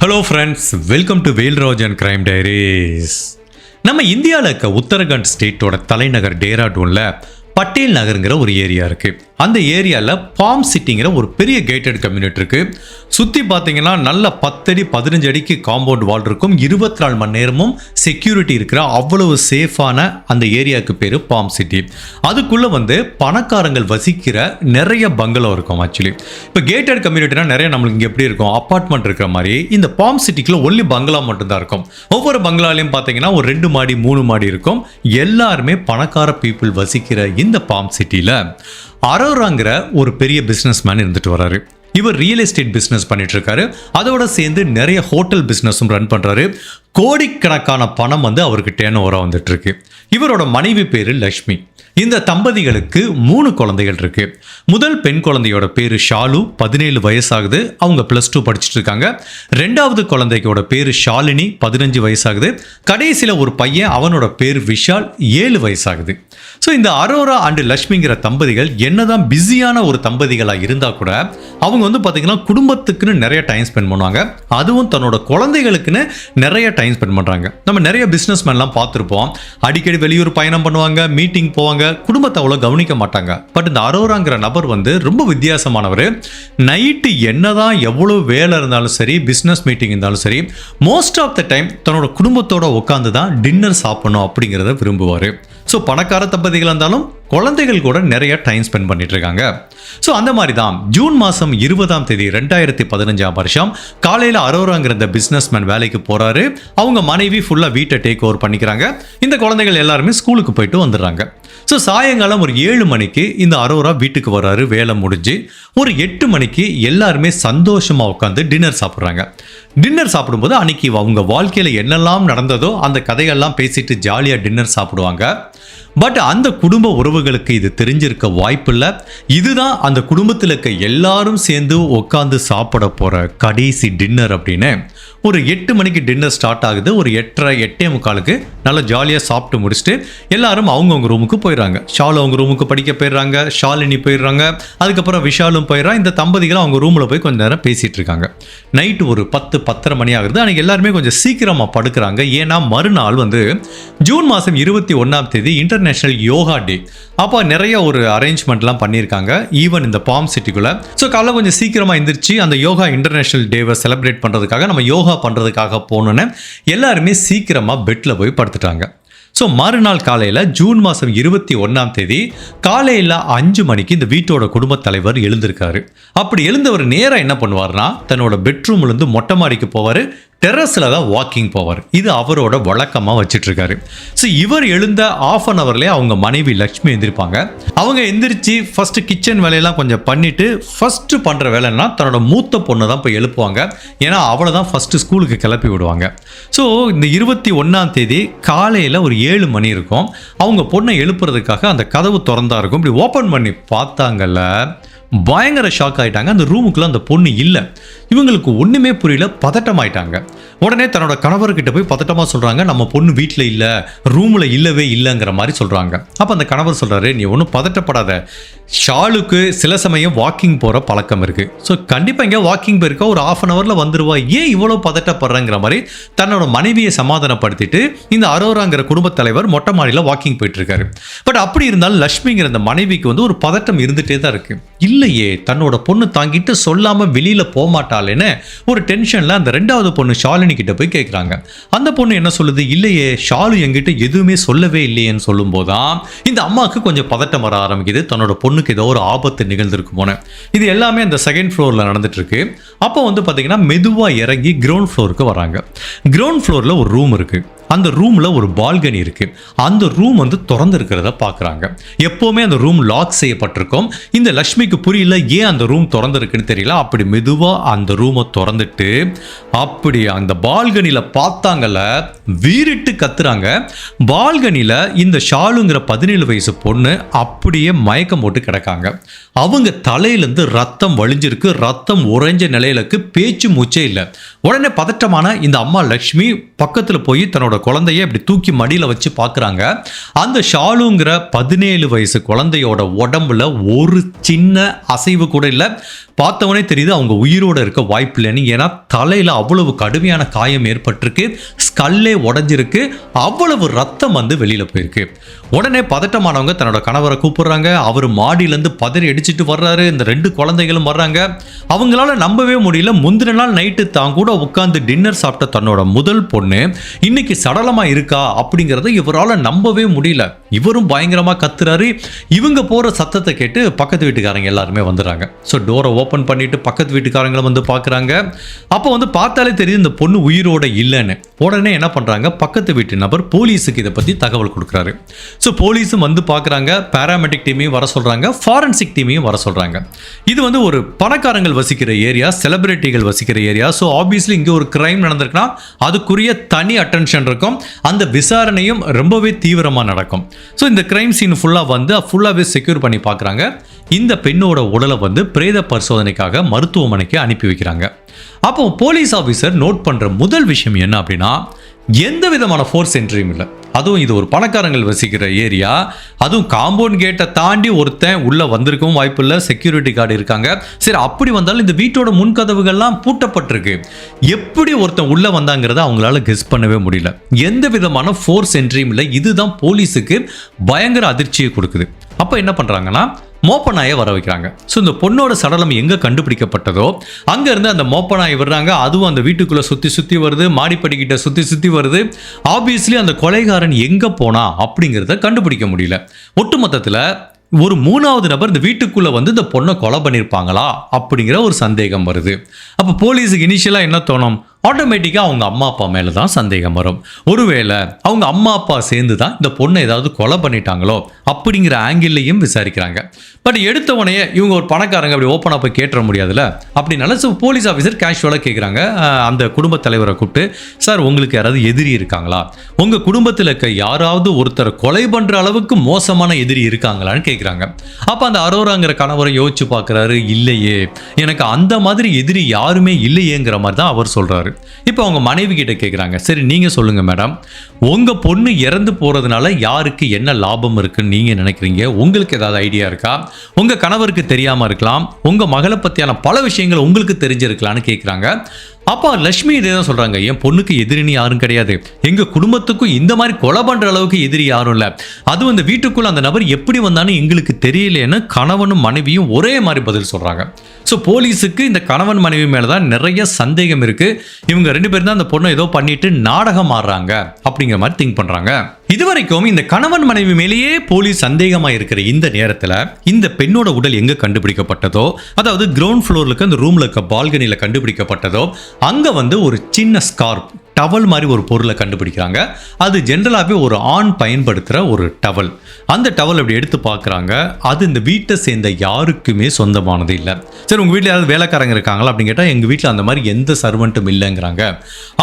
Hello friends, welcome to Velraj and crime diaries. நம்ம இந்தியாவில் இருக்க உத்தரகாண்ட் ஸ்டேட்டோட தலைநகர் டேராடூனில் பட்டேல் நகருங்கிற ஒரு ஏரியா இருக்குது. அந்த ஏரியாவில் பாம் சிட்டிங்கிற ஒரு பெரிய கேட்டட் கம்யூனிட்டி இருக்குது. சுற்றி பார்த்தீங்கன்னா நல்ல 10 அடி 15 அடிக்கு காம்பவுண்ட் வால் இருக்கும். 24 மணி நேரமும் செக்யூரிட்டி இருக்கிற அவ்வளவு சேஃபான அந்த ஏரியாவுக்கு பேர் பாம் சிட்டி. அதுக்குள்ளே பணக்காரங்கள் வசிக்கிற நிறைய பங்களோ இருக்கும். ஆக்சுவலி இப்போ கேட்டட் கம்யூனிட்டினா நிறைய நம்மளுக்கு இங்கே எப்படி இருக்கும், அப்பார்ட்மெண்ட் இருக்கிற மாதிரி இந்த பாம் சிட்டிக்குள்ள ஒன்லி பங்களா மட்டும்தான் இருக்கும். ஒவ்வொரு பங்களாலையும் பார்த்தீங்கன்னா ஒரு 2 மாடி 3 மாடி இருக்கும். எல்லாருமே பணக்கார பீப்புள் வசிக்கிற இந்த பாம் சிட்டியில் அரோராங்கிற ஒரு பெரிய பிஸ்னஸ் மேன் இருந்துட்டு வர்றாரு. இவர் ரியல் எஸ்டேட் பிஸ்னஸ் பண்ணிட்டு இருக்காரு. அதோட சேர்ந்து நிறைய ஹோட்டல் பிஸ்னஸும் ரன் பண்றாரு. கோடிக்கணக்கான பணம் அவருக்கு டேர்ன் ஓவரா வந்துட்டு இருக்கு. இவரோட மனைவி பேரு லக்ஷ்மி. இந்த தம்பதிகளுக்கு 3 குழந்தைகள் இருக்கு. முதல் பெண் குழந்தையோட பேரு ஷாலு, 17 வயசாகுது. அவங்க +2 படிச்சுட்டு இருக்காங்க. 2வது குழந்தையோட பேரு ஷாலினி, 15 வயசாகுது. கடைசியில் ஒரு பையன், அவனோட பேர் விஷால், 7 வயசாகுது. ஸோ இந்த அரோரா அண்ட் லக்ஷ்மிங்கிற தம்பதிகள் என்னதான் பிஸியான ஒரு தம்பதிகளாக இருந்தால் கூட அவங்க பார்த்தீங்கன்னா குடும்பத்துக்குன்னு நிறைய டைம் ஸ்பெண்ட் பண்ணுவாங்க. அதுவும் தன்னோட குழந்தைகளுக்குன்னு நிறைய டைம் ஸ்பெண்ட் பண்ணுறாங்க. நம்ம நிறைய பிஸ்னஸ் மேன்லாம் பார்த்துருப்போம். அடிக்கடி வெளியூர் பயணம் பண்ணுவாங்க, மீட்டிங் போவாங்க, குடும்பத்தை அவ்வளோ கவனிக்க மாட்டாங்க. பட் இந்த அரோராங்கிற நபர் ரொம்ப வித்தியாசமானவர். நைட்டு என்னதான் எவ்வளோ வேலை இருந்தாலும் சரி, பிஸ்னஸ் மீட்டிங் இருந்தாலும் சரி, மோஸ்ட் ஆஃப் த டைம் தன்னோட குடும்பத்தோட உட்காந்து தான் டின்னர் சாப்பிடணும் அப்படிங்கிறத விரும்புவார். ஸோ பணக்கார தம்பதிகள் இருந்தாலும் குழந்தைகள் கூட நிறைய டைம் ஸ்பெண்ட் பண்ணிட்டு இருக்காங்க. ஸோ அந்த மாதிரி தான் ஜூன் மாதம் 20ஆம் தேதி 2015ஆம் வருஷம் காலையில் அரோராங்கிற இந்த பிஸ்னஸ் மேன் வேலைக்கு போகிறாரு. அவங்க மனைவி ஃபுல்லாக வீட்டை டேக் ஓவர் பண்ணிக்கிறாங்க. இந்த குழந்தைகள் எல்லாருமே ஸ்கூலுக்கு போயிட்டு வந்துடுறாங்க. ஸோ சாயங்காலம் ஒரு 7 மணிக்கு இந்த அரோரா வீட்டுக்கு வர்றாரு. வேலை முடிஞ்சு ஒரு 8 மணிக்கு எல்லாருமே சந்தோஷமாக உட்காந்து டின்னர் சாப்பிட்றாங்க. டின்னர் சாப்பிடும்போது அன்னைக்கு அவங்க வாழ்க்கையில் என்னெல்லாம் நடந்ததோ அந்த கதையெல்லாம் பேசிட்டு ஜாலியாக டின்னர் சாப்பிடுவாங்க. பட் அந்த குடும்ப உறவுகளுக்கு இது தெரிஞ்சிருக்க வாய்ப்பில்லை. இதுதான் அந்த குடும்பத்தில் இருக்க எல்லாரும் சேர்ந்து உட்காந்து சாப்பிட போகிற கடைசி டின்னர் அப்படின்னு. ஒரு 8 மணிக்கு டின்னர் ஸ்டார்ட் ஆகுது. ஒரு 8:30 8:45க்கு நல்லா ஜாலியாக சாப்பிட்டு முடிச்சுட்டு எல்லாரும் அவங்கவுங்க ரூமுக்கு போயிடுறாங்க. ஷாலு அவங்க ரூமுக்கு படிக்க போயிடுறாங்க, ஷாலினி போயிடுறாங்க, அதுக்கப்புறம் விஷாலும் போயிடுறான். இந்த தம்பதிகளும் அவங்க ரூமில் போய் கொஞ்சம் நேரம் பேசிகிட்டு இருக்காங்க. நைட்டு ஒரு 10-10:30 மணி ஆகுது. அன்றைக்கி எல்லாருமே கொஞ்சம் சீக்கிரமாக படுக்கிறாங்க. ஏன்னா மறுநாள் ஜூன் மாதம் 21ஆம் தேதி இன்டர்நேஷ்னல் யோகா டே. அப்போ நிறைய ஒரு அரேஞ்ச்மெண்ட்லாம் பண்ணியிருக்காங்க ஈவன் இந்த பாம் சிட்டிக்குள்ளே. ஸோ காலைல கொஞ்சம் சீக்கிரமாக எந்திரிச்சு அந்த யோகா இன்டர்நேஷ்னல் டேவை செலிப்ரேட் பண்ணுறதுக்காக, நம்ம யோகா பண்ணுறதுக்காக போனோன்னு எல்லாருமே சீக்கிரமாக பெட்டில் போய் படுத்துட்டாங்க. ஸோ மறுநாள் காலையில் ஜூன் மாதம் 21ஆம் தேதி காலையில் 5 மணிக்கு இந்த வீட்டோட குடும்பத் தலைவர் எழுந்திருக்காரு. அப்படி எழுந்தவர் நேராக என்ன பண்ணுவார்னா, தன்னோட பெட்ரூம்லேருந்து மொட்டை மாடிக்கு போவார். டெரஸில் தான் வாக்கிங் போவார். இது அவரோட வழக்கமாக வச்சிட்ருக்காரு. ஸோ இவர் எழுந்த 1/2 ஹவர்லேயே அவங்க மனைவி லக்ஷ்மி எந்திரிப்பாங்க. அவங்க எந்திரிச்சு ஃபஸ்ட்டு கிச்சன் வேலையெல்லாம் கொஞ்சம் பண்ணிவிட்டு ஃபஸ்ட்டு பண்ணுற வேலைன்னா தன்னோட மூத்த பொண்ணை தான் போய் எழுப்புவாங்க. ஏன்னா அவளை தான் ஃபஸ்ட்டு ஸ்கூலுக்கு கிளப்பி விடுவாங்க. ஸோ இந்த 21ஆம் தேதி காலையில் ஒரு 7 மணி இருக்கும். அவங்க பொண்ணை எழுப்புறதுக்காக அந்த கதவு திறந்தா இருக்கும். இப்படி ஓப்பன் பண்ணி பார்த்தாங்கல்ல, பயங்கர ஷாக் ஆகிட்டாங்க. அந்த ரூமுக்குள்ள அந்த பொண்ணு இல்லை. இவங்களுக்கு ஒன்றுமே புரியல, பதட்டமாயிட்டாங்க. உடனே தன்னோட கணவர்கிட்ட போய் பதட்டமாக சொல்கிறாங்க, நம்ம பொண்ணு வீட்டில் இல்லை, ரூமில் இல்லவே இல்லைங்கிற மாதிரி சொல்கிறாங்க. அப்போ அந்த கணவர் சொல்கிறாரு, நீ ஒன்றும் பதட்டப்படாத, ஷாலுக்கு சில சமயம் வாக்கிங் போகிற பழக்கம் இருக்குது. ஸோ கண்டிப்பாக இங்கே வாக்கிங் போயிருக்கா, ஒரு 1/2 ஹவரில் வந்துடுவா, ஏன் இவ்வளோ பதட்டப்படுறங்கிற மாதிரி தன்னோட மனைவியை சமாதானப்படுத்திட்டு இந்த அரோராங்கிற குடும்பத் தலைவர் மொட்டை மாடியில் வாக்கிங் போயிட்டுருக்காரு. பட் அப்படி இருந்தாலும் லக்ஷ்மிங்கிற அந்த மனைவிக்கு ஒரு பதட்டம் இருந்துகிட்டே தான் இருக்குது. இல்லையே, தன்னோட பொண்ணு தாங்கிட்டு சொல்லாமல் வெளியில் போக மாட்டாளேன்னு ஒரு டென்ஷனில் அந்த 2வது பொண்ணு ஷாலினி கிட்ட போய் கேட்குறாங்க. அந்த பொண்ணு என்ன சொல்லுது, இல்லையே ஷாலு என்கிட்ட எதுவுமே சொல்லவே இல்லையேன்னு சொல்லும் போதுதான் இந்த அம்மாவுக்கு கொஞ்சம் பதட்டம் வர ஆரம்பிக்குது. தன்னோட பொண்ணுக்கு ஏதோ ஒரு ஆபத்து நிகழ்ந்திருக்கு போன. இது எல்லாமே அந்த 2nd ஃப்ளோரில் நடந்துட்டு இருக்கு. அப்போ பார்த்தீங்கன்னா மெதுவாக இறங்கி கிரவுண்ட் ஃப்ளோருக்கு வராங்க. கிரவுண்ட் ஃப்ளோரில் ஒரு ரூம் இருக்கு. அந்த ரூமில் ஒரு பால்கனி இருக்குது. அந்த ரூம் திறந்து இருக்கிறத பார்க்குறாங்க. எப்போவுமே அந்த ரூம் லாக் செய்யப்பட்டிருக்கும். இந்த லக்ஷ்மிக்கு புரியல, ஏன் அந்த ரூம் திறந்துருக்குன்னு தெரியல. அப்படி மெதுவாக அந்த ரூமை திறந்துட்டு அப்படி அந்த பால்கனியில் பார்த்தாங்கல்ல, வீறிட்டு கத்துறாங்க. பால்கனியில் இந்த ஷாலுங்கிற 17 வயசு பொண்ணு அப்படியே மயக்கம் போட்டு கிடக்காங்க. அவங்க தலையிலேருந்து ரத்தம் வழிஞ்சிருக்கு, ரத்தம் உறைஞ்ச நிலையில இருக்கு, பேச்சு மூச்சே இல்லை. உடனே பதட்டமான இந்த அம்மா லக்ஷ்மி பக்கத்தில் போய் தன்னோட குழந்தைய இப்படி தூக்கி மடியில் வச்சு பார்க்குறாங்க. அந்த ஷாலுங்கிற 17 வயசு குழந்தையோட உடம்புல ஒரு சின்ன அசைவு கூட இல்லை. பார்த்தவனே தெரியுது அவங்க உயிரோடு இருக்க வாய்ப்பு இல்லைன்னு. ஏன்னா தலையில் அவ்வளவு கடுமையான காயம் ஏற்பட்டிருக்கு, ஸ்கல்லே உடஞ்சிருக்கு, அவ்வளவு ரத்தம் வந்து வெளியில் போயிருக்கு. உடனே பதட்டமானவங்க தன்னோட கணவரை கூப்பிடுறாங்க. அவர் மாடியிலேருந்து பதறி அடிச்சுட்டு வர்றாரு. இந்த 2 குழந்தைகளும் வர்றாங்க. அவங்களால நம்பவே முடியல. முந்தின நாள் நைட்டு தான் கூட உட்காந்து டின்னர் சாப்பிட்ட தன்னோட முதல் பொண்ணு இன்னைக்கு சடலமாக இருக்கா அப்படிங்கிறத இவரால் நம்பவே முடியல. இவரும் பயங்கரமாக கத்துறாரு. இவங்க போகிற சத்தத்தை கேட்டு பக்கத்து வீட்டுக்காரங்க எல்லாருமே வந்துடுறாங்க. ஸோ டோரை ஓப்பன் பண்ணிட்டு பக்கத்து வீட்டுக்காரங்களும் வந்து பார்க்குறாங்க. அப்போ வந்து பார்த்தாலே தெரியுது இந்த பொண்ணு உயிரோட இல்லைன்னு. உடனே என்ன பண்ணுறாங்க, பக்கத்து வீட்டு நபர் போலீஸுக்கு இதை பற்றி தகவல் கொடுக்குறாரு. ஸோ போலீஸும் வந்து பார்க்குறாங்க. பேராமெடிக் டீமையும் வர சொல்கிறாங்க, ஃபாரன்சிக் டீமையும் வர சொல்கிறாங்க. இது வந்து ஒரு பணக்காரங்கள் வசிக்கிற ஏரியா, செலிபிரிட்டிகள் வசிக்கிற ஏரியா. ஸோ ஆப்வியஸ்லி இங்கே ஒரு கிரைம் நடந்திருக்குன்னா அதுக்குரிய தனி அட்டென்ஷன் இருக்கும். அந்த விசாரணையும் ரொம்பவே தீவிரமாக நடக்கும். ஸோ இந்த கிரைம் சீன் ஃபுல்லாகவே செக்யூர் பண்ணி பார்க்குறாங்க. இந்த பெண்ணோட உடலை வந்து பிரேத பரிசோதனைக்காக மருத்துவமனைக்கு அனுப்பி வைக்கிறாங்க. அப்போ போலீஸ் ஆஃபீஸர் நோட் பண்ணுற முதல் விஷயம் என்ன அப்படின்னா, எந்த விதமான ஃபோர்ஸ் என்ட்ரியும் இல்லை. அதுவும் இது ஒரு பணக்காரங்கள் வசிக்கிற ஏரியா. அதுவும் காம்பவுண்ட் கேட்டை தாண்டி ஒருத்தன் உள்ளே வந்திருக்கவும் வாய்ப்பு இல்லை. செக்யூரிட்டி கார்டு இருக்காங்க. சரி, அப்படி வந்தாலும் இந்த வீட்டோட முன்கதவுகள்லாம் பூட்டப்பட்டிருக்கு. எப்படி ஒருத்தன் உள்ளே வந்தாங்கிறத அவங்களால கெஸ் பண்ணவே முடியல. எந்த விதமான ஃபோர்ஸ் என்ட்ரியும் இல்லை. இதுதான் போலீஸுக்கு பயங்கர அதிர்ச்சியை கொடுக்குது. அப்போ என்ன பண்ணுறாங்கன்னா, மோப்ப நாயை வர வைக்கிறாங்க. ஸோ இந்த பொண்ணோட சடலம் எங்கே கண்டுபிடிக்கப்பட்டதோ அங்கேருந்து அந்த மோப்ப நாய் வர்றாங்க. அதுவும் அந்த வீட்டுக்குள்ளே சுற்றி வருது, மாடிப்படிக்கிட்ட சுற்றி வருது. ஆப்வியஸ்லி அந்த கொலைகாரன் எங்கே போனா அப்படிங்கிறத கண்டுபிடிக்க முடியல. ஒட்டுமொத்தத்தில் ஒரு 3வது நபர் இந்த வீட்டுக்குள்ளே வந்து இந்த பொண்ணை கொலை பண்ணியிருப்பாங்களா அப்படிங்கிற ஒரு சந்தேகம் வருது. அப்போ போலீஸுக்கு இனிஷியலாக என்ன தோணும், ஆட்டோமேட்டிக்காக அவங்க அம்மா அப்பா மேலே தான் சந்தேகம் வரும். ஒருவேளை அவங்க அம்மா அப்பா சேர்ந்து தான் இந்த பொண்ணை ஏதாவது கொலை பண்ணிட்டாங்களோ அப்படிங்கிற ஆங்கிள்லையும் விசாரிக்கிறாங்க. பட் எடுத்தவனே இவங்க ஒரு பணக்காரங்க அப்படி ஓப்பனாக போய் கேட்டுற முடியாதுல்ல. அப்படின்னால ஸோ போலீஸ் ஆஃபீஸர் கேஷுவலாக கேட்குறாங்க அந்த குடும்ப தலைவரை கூப்பிட்டு, சார் உங்களுக்கு யாராவது எதிரி இருக்காங்களா, உங்கள் குடும்பத்தில் இருக்க யாராவது ஒருத்தரை கொலை பண்ணுற அளவுக்கு மோசமான எதிரி இருக்காங்களான்னு கேட்குறாங்க. அப்போ அந்த அரோராங்கிற கணவரை யோசிச்சு பார்க்குறாரு. இல்லையே, எனக்கு அந்த மாதிரி எதிரி யாருமே இல்லையேங்கிற மாதிரி தான் அவர் சொல்கிறாரு. இப்போ அவங்க மனைவி கிட்ட கேட்குறாங்க, சரி நீங்கள் சொல்லுங்கள் மேடம், உங்கள் பொண்ணு இறந்து போகிறதுனால யாருக்கு என்ன லாபம் இருக்குன்னு நீங்கள் நினைக்கிறீங்க? உங்களுக்கு ஏதாவது ஐடியா இருக்கா? உங்கள் கணவருக்கு தெரியாமல் இருக்கலாம், உங்கள் மகளை பற்றியான பல விஷயங்கள் உங்களுக்கு தெரிஞ்சிருக்கலான்னு கேட்குறாங்க. அப்பா லட்சுமி இதே தான் சொல்கிறாங்க, என் பொண்ணுக்கு எதிரின்னு யாரும் கிடையாது, எங்கள் குடும்பத்துக்கும் இந்த மாதிரி கொலை பண்ணுற அளவுக்கு எதிரி யாரும் இல்லை, அதுவும் இந்த வீட்டுக்குள்ளே அந்த நபர் எப்படி வந்தான்னு எங்களுக்கு தெரியலேன்னு கணவனும் மனைவியும் ஒரே மாதிரி பதில் சொல்கிறாங்க. ஸோ போலீஸுக்கு இந்த கணவன் மனைவி மேலே தான் நிறைய சந்தேகம் இருக்குது. இவங்க 2 பேரும் தான் அந்த பொண்ணை ஏதோ பண்ணிட்டு நாடகம் ஆடுறாங்க அப்படிங்கிற மாதிரி திங்க் பண்ணுறாங்க. இதுவரைக்கும் இந்த கணவன் மனைவி மேலேயே போலீஸ் சந்தேகமாக இருக்கிற இந்த நேரத்தில் இந்த பெண்ணோட உடல் எங்கே கண்டுபிடிக்கப்பட்டதோ, அதாவது கிரவுண்ட் ஃப்ளோரில் இருக்க அந்த ரூமில் இருக்க பால்கனியில் கண்டுபிடிக்கப்பட்டதோ, அங்கே வந்து ஒரு சின்ன ஸ்கார்ப் டவல் மாதிரி ஒரு பொருளை கண்டுபிடிக்கிறாங்க. அது ஜென்ரலாகவே ஒரு ஆண் பயன்படுத்துகிற ஒரு டவல். அந்த டவல் அப்படி எடுத்து பார்க்குறாங்க. அது இந்த வீட்டை சேர்ந்த யாருக்குமே சொந்தமானது இல்லை. சரி, உங்கள் வீட்டில் யாராவது வேலைக்காரங்க இருக்காங்களா அப்படின்னு கேட்டால் எங்கள் வீட்டில் அந்த மாதிரி எந்த சர்வெண்ட்டும் இல்லைங்கிறாங்க.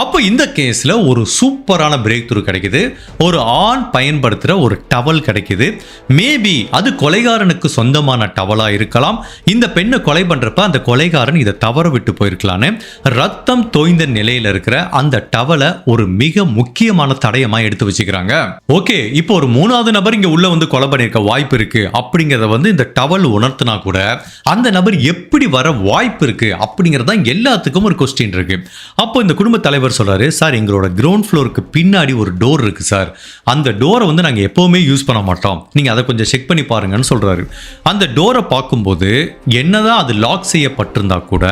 அப்போ இந்த கேஸில் ஒரு சூப்பரான பிரேக் த்ரூ கிடைக்குது. ஒரு ஆண் பயன்படுத்துகிற ஒரு டவல் கிடைக்குது. மேபி அது கொலைகாரனுக்கு சொந்தமான டவலாக இருக்கலாம். இந்த பெண்ணை கொலை பண்ணுறப்ப அந்த கொலைகாரன் இதை தவற விட்டு போயிருக்கலான்னு ரத்தம் தோய்ந்த நிலையில் இருக்கிற அந்த டவலை ஒரு மிக முக்கியமான தடயமா எடுத்து வச்சுக்கிறாங்க. ஓகே, இப்போ ஒரு 3வது நபர் இங்க உள்ள வந்து கொலை பண்ணிருக்க வாய்ப்பு இருக்கு அப்படிங்கறத வந்து இந்த டவல் உணர்த்தினா கூட அந்த நபர் எப்படி வர வாய்ப்பு இருக்கு அப்படிங்கறத எல்லாத்துக்கும் ஒரு கொஸ்டின் இருக்கு. அப்போ இந்த குடும்ப தலைவர் சொல்றாரு, சார் எங்களோட கிரவுண்ட் ஃப்ளோருக்கு பின்னாடி ஒரு டோர் இருக்கு சார், அந்த டோரை வந்து நாங்க எப்பவுமே யூஸ் பண்ண மாட்டோம், நீங்க அதை கொஞ்சம் செக் பண்ணி பாருங்கன்னு சொல்றாரு. அந்த டோரை பார்க்கும்போது என்னதான் அது லாக் செய்யப்பட்டிருந்தா கூட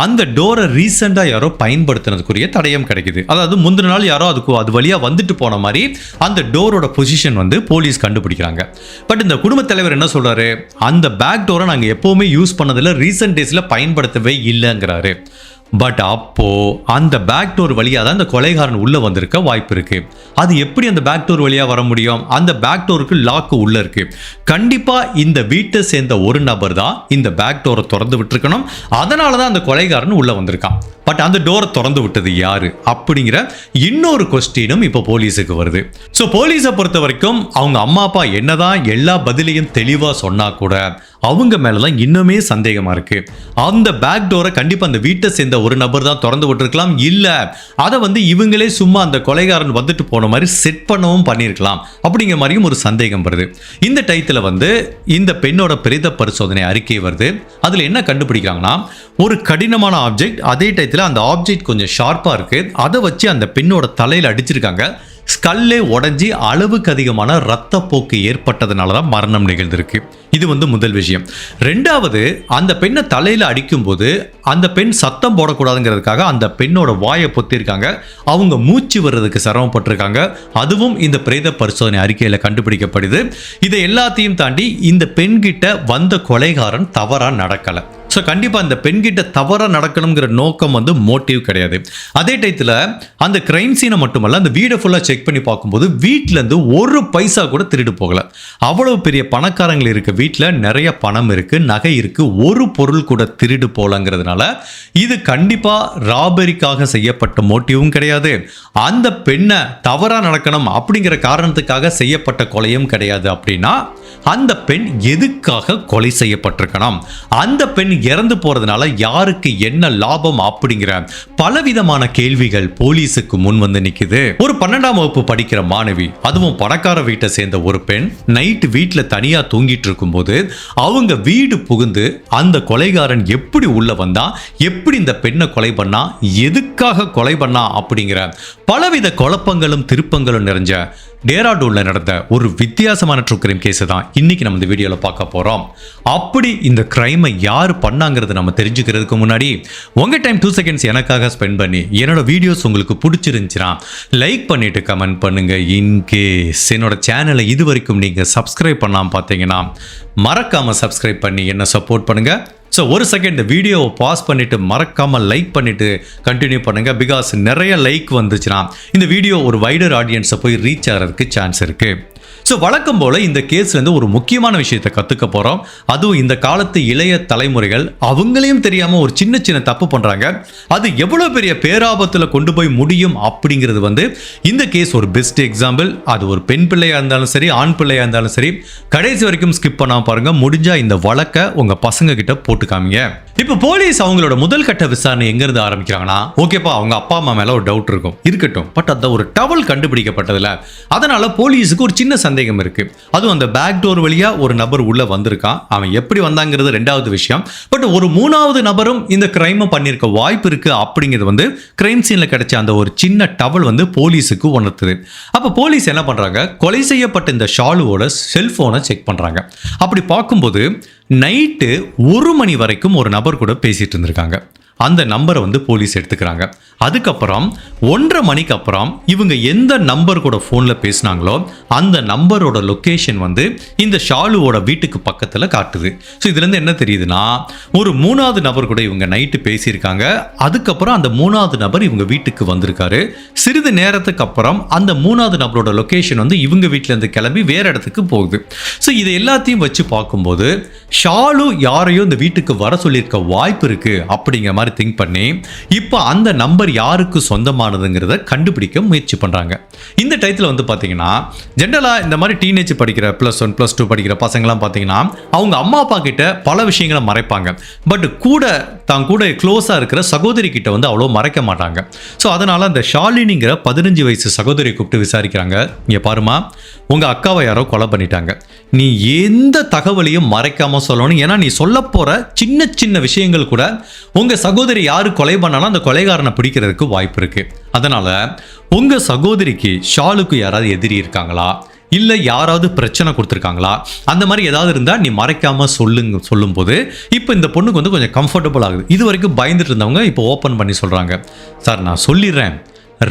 அந்த டோரை ரீசெண்டா யாரோ பயன்படுத்தினதுக்குரிய தடயம் கிடைக்குது. அதாவது முந்தின நாள் யாரோ அது வழியா வந்துட்டு போன மாதிரி அந்த டோரோட பொசிஷன் வந்து போலீஸ் கண்டுபிடிக்கிறாங்க. பட் இந்த குடும்ப தலைவர் என்ன சொல்றாரு, அந்த பேக் டோரை நாங்க எப்பவுமே யூஸ் பண்ணதில்லை, ரீசெண்ட் டேஸ்ல பயன்படுத்தவே இல்லைங்கிறாரு. பட் அப்போ அந்த பேக் டோர் வழியாக தான் அந்த கொலைகாரன் உள்ள வந்திருக்க வாய்ப்பு இருக்கு. அது எப்படி அந்த பேக் டோர் வழியா வர முடியும்? அந்த பேக் டோருக்கு லாக்கு உள்ள இருக்கு. கண்டிப்பா இந்த வீட்டை சேர்ந்த ஒரு நபர் தான் இந்த பேக் டோரை திறந்து விட்டுருக்கணும். அதனால தான் அந்த கொலைகாரன் உள்ள வந்திருக்கான். பட் அந்த டோரை திறந்து விட்டது யாரு அப்படிங்கிற இன்னொரு கொஸ்டினும் இப்போ போலீஸுக்கு வருது. ஸோ போலீஸை பொறுத்த வரைக்கும் அவங்க அம்மா அப்பா என்னதான் எல்லா பதிலையும் தெளிவாக சொன்னா கூட அவங்க மேலதான் இன்னுமே சந்தேகமா இருக்கு. அந்த பேக் டோரை கண்டிப்பா அந்த வீட்டை சேர்ந்த ஒரு நபர் தான் திறந்து விட்டுருக்கலாம், இல்ல அதை இவங்களே சும்மா அந்த கொலைகாரன் வந்துட்டு போன மாதிரி செட் பண்ணவும் பண்ணிருக்கலாம் அப்படிங்கிற மாதிரியும் ஒரு சந்தேகம் வருது. இந்த டயத்துல இந்த பெண்ணோட பிரேத பரிசோதனை அறிக்கை வருது. அதுல என்ன கண்டுபிடிக்கிறாங்கன்னா, ஒரு கடினமான ஆப்ஜெக்ட், அதே டயத்துல அந்த ஆப்ஜெக்ட் கொஞ்சம் ஷார்ப்பா இருக்கு, அதை வச்சு அந்த பெண்ணோட தலையில அடிச்சிருக்காங்க. ஸ்கல்லே உடைஞ்சி அளவுக்கு அதிகமான ரத்தப்போக்கு ஏற்பட்டதுனால தான் மரணம் நிகழ்ந்திருக்கு. இது முதல் விஷயம். ரெண்டாவது, அந்த பெண்ணை தலையில அடிக்கும் போது அந்த பெண் சத்தம் போடக்கூடாதுங்கிறதுக்காக அந்த பெண்ணோட வாயை பொத்திருக்காங்க. அவங்க மூச்சு வர்றதுக்கு சிரமப்பட்டிருக்காங்க. அதுவும் இந்த பிரேத பரிசோதனை அறிக்கையில கண்டுபிடிக்கப்படுது. இதை எல்லாத்தையும் தாண்டி இந்த பெண்கிட்ட வந்த கொலைகாரன் தவறா நடக்கல. ஸோ கண்டிப்பாக அந்த பெண்கிட்ட தவறாக நடக்கணுங்கிற நோக்கம் மோட்டிவ் கிடையாது. அதே டயத்தில் அந்த கிரைம் சீனை மட்டுமல்ல, அந்த வீடை ஃபுல்லாக செக் பண்ணி பார்க்கும்போது வீட்டிலேருந்து ஒரு பைசா கூட திருடு போகலை. அவ்வளவு பெரிய பணக்காரங்கள் இருக்க வீட்டில் நிறைய பணம் இருக்குது, நகை இருக்குது, ஒரு பொருள் கூட திருடு போகலங்கிறதுனால இது கண்டிப்பாக ராபரிக்காக செய்யப்பட்ட மோட்டிவும் கிடையாது. அந்த பெண்ணை தவறாக நடக்கணும் அப்படிங்கிற காரணத்துக்காக செய்யப்பட்ட கொலையும் கிடையாது. அப்படின்னா அந்த பெண் எதுக்காக கொலை செய்யப்பட்டிருக்கணும், அந்த பெண் இறந்து போறதுனால யாருக்கு என்ன லாபம் அப்படிங்கிற பலவிதமான கேள்விகள் போலீஸுக்கு முன் நிக்குது. ஒரு 12ஆம் வகுப்பு படிக்கிற மாணவி, அதுவும் பணக்கார வீட்டை சேர்ந்த ஒரு பெண், நைட் வீட்டுல தனியா தூங்கிட்டு இருக்கும் போது அவங்க வீடு புகுந்து அந்த கொலைகாரன் எப்படி உள்ள வந்தா, எப்படி இந்த பெண்ணை கொலை பண்ணா, எதுக்காக கொலை பண்ணா அப்படிங்கிற பலவித குழப்பங்களும் திருப்பங்களும் நிறைஞ்ச டேராடூன்ல நடந்த ஒரு வித்தியாசமான ட்ரூ கிரைம் கேஸ் தான் இன்னைக்கு நம்ம இந்த வீடியோல பார்க்க போறோம். அப்படி இந்த கிரைமை யார் பண்ணாங்கிறது நம்ம தெரிஞ்சுக்கிறதுக்கு முன்னாடி உங்க டைம் 2 செகண்ட்ஸ் எனக்காக ஸ்பெண்ட் பண்ணி என்னோட வீடியோஸ் உங்களுக்கு பிடிச்சிருந்துச்சுன்னா லைக் பண்ணிட்டு கமெண்ட் பண்ணுங்க. இன்கேஸ் என்னோட சேனலை இது வரைக்கும் நீங்க சப்ஸ்கிரைப் பண்ணாம பார்த்தீங்கன்னா மறக்காம சப்ஸ்கிரைப் பண்ணி என்ன சப்போர்ட் பண்ணுங்க. ஸோ ஒரு செகண்ட் இந்த வீடியோவை பாஸ் பண்ணிட்டு மறக்காமல் லைக் பண்ணிட்டு கண்டினியூ பண்ணுங்க. பிகாஸ் நிறைய லைக் வந்துச்சுன்னா இந்த வீடியோ ஒரு வைடர் ஆடியன்ஸை போய் ரீச் ஆகிறதுக்கு சான்ஸ் இருக்கு. ஸோ வழக்கம் போல இந்த கேஸ்லேருந்து ஒரு முக்கியமான விஷயத்தை கற்றுக்க போகிறோம். அதுவும் இந்த காலத்து இளைய தலைமுறைகள் அவங்களையும் தெரியாமல் ஒரு சின்ன சின்ன தப்பு பண்ணுறாங்க. அது எவ்வளோ பெரிய பேராபத்தில் கொண்டு போய் முடியும் அப்படிங்கிறது இந்த கேஸ் ஒரு பெஸ்ட் எக்ஸாம்பிள். அது ஒரு பெண் பிள்ளையாக இருந்தாலும் சரி, ஆண் பிள்ளையாக இருந்தாலும் சரி, கடைசி வரைக்கும் ஸ்கிப் பண்ணாமல் பாருங்க. முடிஞ்சா இந்த வழக்கை உங்கள் பசங்க கிட்ட போட்டு காமிங்க. இப்போ போலீஸ் அவங்களோட முதல் கட்ட விசாரணை எங்கிருந்து ஆரம்பிக்கிறாங்கன்னா, ஓகேப்பா அவங்க அப்பா அம்மா மேலே ஒரு டவுட் இருக்கட்டும், பட் அந்த ஒரு டவல் கண்டுபிடிக்கப்பட்டதில்ல, அதனால போலீஸுக்கு ஒரு சின்ன சந்தேகம் இருக்கு. அதுவும் அந்த பேக் டோர் வழியா ஒரு நபர் உள்ள வந்திருக்கான். அவன் எப்படி வந்தாங்கிறது ரெண்டாவது விஷயம். பட் ஒரு மூணாவது நபரும் இந்த கிரைம் பண்ணிருக்க வாய்ப்பு இருக்கு அப்படிங்கிறது கிரைம் சீன்ல கிடைச்ச அந்த ஒரு சின்ன டவல் போலீஸுக்கு உணர்த்துது. அப்ப போலீஸ் என்ன பண்றாங்க, கொலை செய்யப்பட்ட இந்த ஷாலுவோட செல்போனை செக் பண்றாங்க. அப்படி பார்க்கும்போது நைட்டு 1 மணி வரைக்கும் ஒரு நபர் கூட பேசிட்டு இருந்திருக்காங்க. அந்த நம்பரை போலீஸ் எடுத்துக்கிறாங்க. அதுக்கப்புறம் 1:30 மணிக்கு அப்புறம் இவங்க எந்த நம்பர் கூட ஃபோனில் பேசினாங்களோ அந்த நம்பரோட லொக்கேஷன் இந்த ஷாலுவோட வீட்டுக்கு பக்கத்தில் காட்டுது. ஸோ இதுலேருந்து என்ன தெரியுதுன்னா, ஒரு 3வது நபர் கூட இவங்க நைட்டு பேசியிருக்காங்க. அதுக்கப்புறம் அந்த 3வது நபர் இவங்க வீட்டுக்கு வந்திருக்காரு. சிறிது நேரத்துக்கு அப்புறம் அந்த 3வது நபரோட லொக்கேஷன் இவங்க வீட்டிலேருந்து கிளம்பி வேற இடத்துக்கு போகுது. ஸோ இது எல்லாத்தையும் வச்சு பார்க்கும்போது ஷாலு யாரையும் இந்த வீட்டுக்கு வர சொல்லியிருக்க வாய்ப்பு இருக்கு அப்படிங்கிற மாதிரி திங்க் பண்ணி இப்போ அந்த நம்பர் யாருக்கு சொந்தமானதுங்கிறத கண்டுபிடிக்க முயற்சி பண்றாங்க. இந்த டயத்தில் பாத்தீங்கன்னா ஜெனரலா இந்த மாதிரி டீனேஜ் படிக்கிற +1 +2 படிக்கிற பசங்கலாம் பாத்தீங்கன்னா அவங்க அம்மா அப்பா கிட்ட பல விஷயங்களை மறைப்பாங்க. பட் தான் கூட க்ளோஸா இருக்கிற சகோதரி கிட்ட அவ்வளோ மறைக்க மாட்டாங்க. ஸோ அதனால அந்த ஷாலினிங்கிற 15 வயசு சகோதரியை கூப்பிட்டு விசாரிக்கிறாங்க. இங்க பாருமா, உங்க அக்காவை யாரோ கொலை பண்ணிட்டாங்க, நீ எந்த தகவலையும் மறைக்காம சொல்லணும். ஏன்னா நீ சொல்ல போற சின்ன சின்ன விஷயங்கள் கூட உங்க சகோதரி யாரு கொலை பண்ணாலும் அந்த கொலைகாரனை பிடிக்கிறதுக்கு வாய்ப்பு இருக்கு. அதனால உங்க சகோதரிக்கு ஷாலுக்கு யாராவது எதிரி இருக்காங்களா, இல்லை யாராவது பிரச்சனை கொடுத்துருக்காங்களா, அந்த மாதிரி ஏதாவது இருந்தால் நீ மறைக்காம சொல்லும்போது இப்போ இந்த பொண்ணுக்கு கொஞ்சம் கம்ஃபர்டபுள் ஆகுது. இது வரைக்கும் பயந்துட்டு இருந்தவங்க இப்போ ஓப்பன் பண்ணி சொல்கிறாங்க, சார் நான் சொல்லிடுறேன்,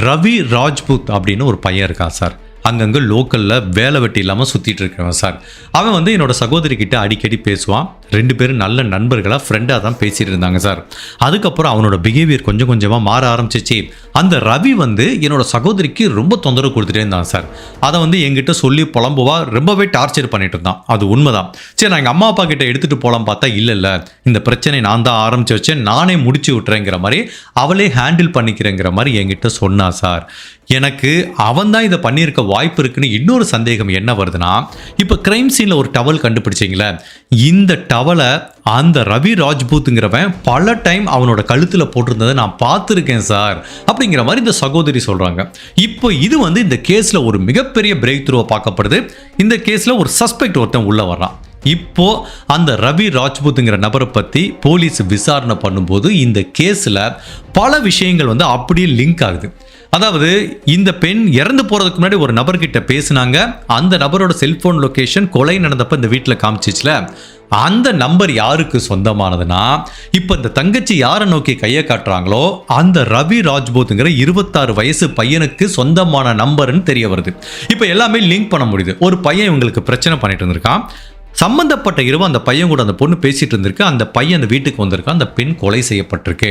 ரவி ராஜ்புத் அப்படின்னு ஒரு பையன் இருக்கான் சார், அங்கங்கே லோக்கலில் வேலை வெட்டி இல்லாமல் சுற்றிட்டு இருக்கிறவன் சார். அவன் என்னோட சகோதரி கிட்ட அடிக்கடி பேசுவான். 2 பேரும் நல்ல நண்பர்களாக ஃப்ரெண்டாக தான் பேசிட்டு இருந்தாங்க சார். அதுக்கப்புறம் அவனோட பிஹேவியர் கொஞ்சம் கொஞ்சமாக மாற ஆரம்பிச்சிச்சு. அந்த ரவி என்னோட சகோதரிக்கு ரொம்ப தொந்தரவு கொடுத்துட்டே இருந்தான் சார். அதை என்கிட்ட சொல்லி புலம்புவா, ரொம்பவே டார்ச்சர் பண்ணிட்டு இருந்தான். அது உண்மைதான். சரி நான் எங்கள் அம்மா அப்பா கிட்ட எடுத்துகிட்டு போகலாம் பார்த்தா இல்லை இந்த பிரச்சனை நான் தான் ஆரம்பிச்சு வச்சேன், நானே முடிச்சு விட்டுறேங்கிற மாதிரி அவளே ஹேண்டில் பண்ணிக்கிறேங்கிற மாதிரி என்கிட்ட சொன்னா சார். எனக்கு அவன் தான் இதை பண்ணியிருக்க வாய்ப்பு இருக்குன்னு இன்னொரு சந்தேகம் என்ன வருதுன்னா, இப்போ கிரைம் சீன்ல ஒரு டவல் கண்டுபிடிச்சிங்களே, இந்த டவலை அந்த ரவி ராஜ்பூத்துங்கிறவன் பல டைம் அவனோட கழுத்துல போட்டிருந்ததை நான் பார்த்துருக்கேன் சார் அப்படிங்கிற மாதிரி இந்த சகோதரி சொல்றாங்க. இப்போ இது வந்து இந்த கேஸ்ல ஒரு மிகப்பெரிய பிரேக் த்ரூவை பார்க்கப்படுது. இந்த கேஸ்ல ஒரு சஸ்பெக்ட் ஒருத்தன் உள்ள வர்றான். இப்போ அந்த ரவி ராஜ்பூத்துங்கிற நபரை பத்தி போலீஸ் விசாரணை பண்ணும்போது இந்த கேஸ்ல பல விஷயங்கள் வந்து அப்படியே லிங்க் ஆகுது. அதாவது இந்த பெண் இறந்து போறதுக்கு முன்னாடி ஒரு நபர்கிட்ட பேசினாங்க. அந்த நபரோட செல்போன் லொகேஷன் கொலை நடந்தப்ப இந்த வீட்டில் காமிச்சிச்சுல, அந்த நம்பர் யாருக்கு சொந்தமானதுன்னா, இப்போ இந்த தங்கச்சி யாரை நோக்கி கையை காட்டுறாங்களோ அந்த ரவி ராஜ்பூத்துங்கிற 26 வயசு பையனுக்கு சொந்தமான நம்பர்னு தெரிய வருது. இப்போ எல்லாமே லிங்க் பண்ண முடியுது. ஒரு பையன் இவங்களுக்கு பிரச்சனை பண்ணிட்டு இருந்திருக்கான். சம்பந்தப்பட்ட இரவு அந்த பையன் கூட அந்த பொண்ணு பேசிட்டு இருந்திருக்கு. அந்த பையன் அந்த வீட்டுக்கு வந்திருக்கான். அந்த பெண் கொலை செய்யப்பட்டிருக்கு.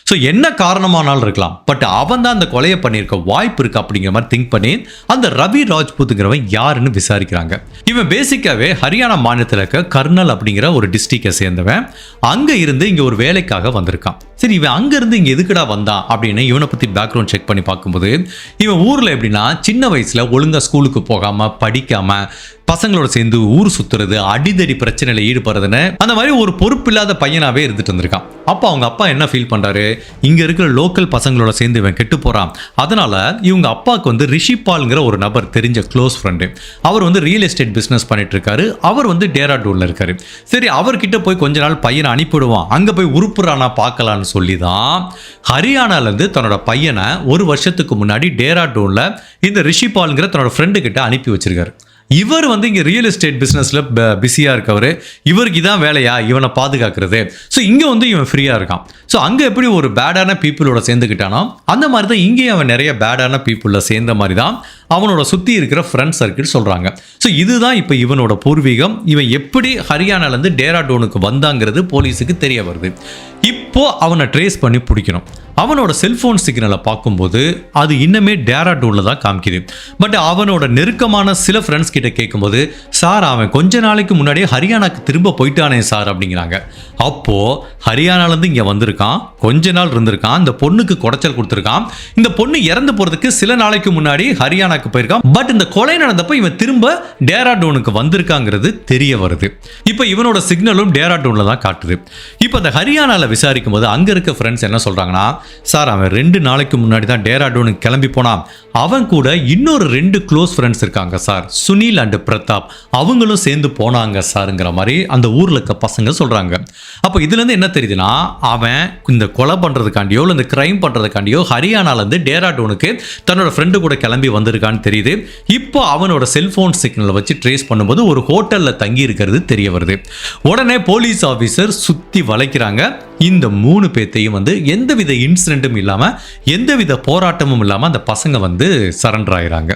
ஸோ என்ன காரணமானாலும் இருக்கலாம், பட் அவன் தான் அந்த கொலையை பண்ணியிருக்க வாய்ப்பு இருக்கு அப்படிங்கிற மாதிரி திங்க் பண்ணி அந்த ரவி ராஜ்பூத்துங்கிறவன் யாருன்னு விசாரிக்கிறாங்க. இவன் பேசிக்காவே ஹரியானா மாநிலத்தில் இருக்க கர்னல் அப்படிங்கிற ஒரு டிஸ்ட்ரிக்டை சேர்ந்தவன். அங்கே இருந்து இங்கே ஒரு வேலைக்காக வந்திருக்கான். சரி, இவன் அங்கேருந்து இங்கே எதுக்குடா வந்தான் அப்படின்னு இவனை பற்றி பேக்ரவுண்ட் செக் பண்ணி பார்க்கும்போது, இவன் ஊரில் எப்படின்னா சின்ன வயசில் ஒழுங்காக ஸ்கூலுக்கு போகாமல் படிக்காமல் பசங்களோட சேர்ந்து ஊர் சுத்துறது, அடிதடி பிரச்சனையில் ஈடுபடுறதுன்னு அந்த மாதிரி ஒரு பொறுப்பில்லாத பையனாவே இருந்துட்டு வந்திருக்கான். அப்போ அவங்க அப்பா என்ன ஃபீல் பண்றாரு, இங்க இருக்கிற லோக்கல் பசங்களோட சேர்ந்து இவன் கெட்டு போறான். அதனால இவங்க அப்பாவுக்கு வந்து ரிஷிபால்ங்கிற ஒரு நபர் தெரிஞ்ச க்ளோஸ் ஃப்ரெண்டு. அவர் வந்து ரியல் எஸ்டேட் பிசினஸ் பண்ணிட்டு இருக்காரு. அவர் வந்து டேராடூன்ல இருக்காரு. சரி, அவர்கிட்ட போய் கொஞ்ச நாள் பையனை அனுப்பிவிடுவான், அங்க போய் உருப்புறானா பார்க்கலான்னு சொல்லி தான் ஹரியானால இருந்து தன்னோட பையனை ஒரு வருஷத்துக்கு முன்னாடி டேராடூன்ல இந்த ரிஷிபால்ங்கிற தன்னோட ஃப்ரெண்டு கிட்ட அனுப்பி வச்சிருக்காரு. இவர் வந்து இங்கே ரியல் எஸ்டேட் பிஸ்னஸில் பிஸியாக இருக்கவர். இவருக்கு இதான் வேலையா இவனை பாதுகாக்கிறது. ஸோ இங்கே வந்து இவன் ஃப்ரீயாக இருக்கான். ஸோ அங்கே எப்படி ஒரு பேடான பீப்புளோட சேர்ந்துக்கிட்டானோ அந்த மாதிரி தான் இங்கேயும் அவன் நிறைய பேடான பீப்புளில் சேர்ந்த மாதிரி தான் அவனோட சுற்றி இருக்கிற ஃப்ரெண்ட் சர்க்கிள் சொல்கிறாங்க. ஸோ இதுதான் இப்போ இவனோட பூர்வீகம். இவன் எப்படி ஹரியானாலேருந்து டேராடூனுக்கு வந்தாங்கிறது போலீஸுக்கு தெரிய வருது. இப்போ அவனை ட்ரேஸ் பண்ணி பிடிக்கணும். அவனோட செல்போன் சிக்னலை பார்க்கும்போது அது இன்னுமே டேராடூனில் தான் காமிக்குது. பட் அவனோட நெருக்கமான சில ஃப்ரெண்ட்ஸ் கிட்ட கேட்கும்போது, சார் அவன் கொஞ்ச நாளைக்கு முன்னாடியே ஹரியானாக்கு திரும்ப போயிட்டானே சார் அப்படிங்கிறாங்க. அப்போது ஹரியானாலேருந்து இங்கே வந்திருக்கான், கொஞ்ச நாள் இருந்திருக்கான், இந்த பொண்ணுக்கு குடைச்சல் கொடுத்துருக்கான். இந்த பொண்ணு இறந்து போகிறதுக்கு சில நாளைக்கு முன்னாடி ஹரியானாக்கு போயிருக்கான். பட் இந்த கொலை நடந்தப்போ இவன் திரும்ப டேராடூனுக்கு வந்திருக்காங்கிறது தெரிய வருது. இப்போ இவனோட சிக்னலும் டேராடூனில் தான் காட்டுது. இப்போ இந்த ஹரியானாவில் விசாரிக்கும் போது அங்கே இருக்க ஃப்ரெண்ட்ஸ் என்ன சொல்கிறாங்கன்னா, சார் அவன் 2 நாளைக்கு முன்னாடி தான் டேராடூனுக்கு கிளம்பி போனான். அவன் கூட இன்னொரு 2 க்ளோஸ் ஃப்ரெண்ட்ஸ் இருக்காங்க சார், சுனில் அண்ட் பிரதாப், அவங்களும் சேர்ந்து போனாங்க சாருங்கிற மாதிரி அந்த ஊரில் இருக்க பசங்க சொல்கிறாங்க. அப்போ இதுலேருந்து என்ன தெரியுதுன்னா, அவன் இந்த கொலை பண்ணுறதுக்காண்டியோ இல்லை இந்த கிரைம் பண்ணுறதுக்காண்டியோ ஹரியானாலேருந்து டேராடூனுக்கு தன்னோட ஃப்ரெண்டு கூட கிளம்பி வந்திருக்கான்னு தெரியுது. இப்போ அவனோட செல்ஃபோன் சிக்னலை வச்சு ட்ரேஸ் பண்ணும்போது ஒரு ஹோட்டலில் தங்கி இருக்கிறது தெரிய வருது. உடனே போலீஸ் ஆஃபீஸர் சுற்றி வளைக்கிறாங்க. இந்த 3 பேர்த்தையும் வந்து எந்தவித இன்சிடென்ட்டும் இல்லாமல் எந்தவித போராட்டமும் இல்லாமல் அந்த பசங்க வந்து சரண்டர் ஆகிறாங்க.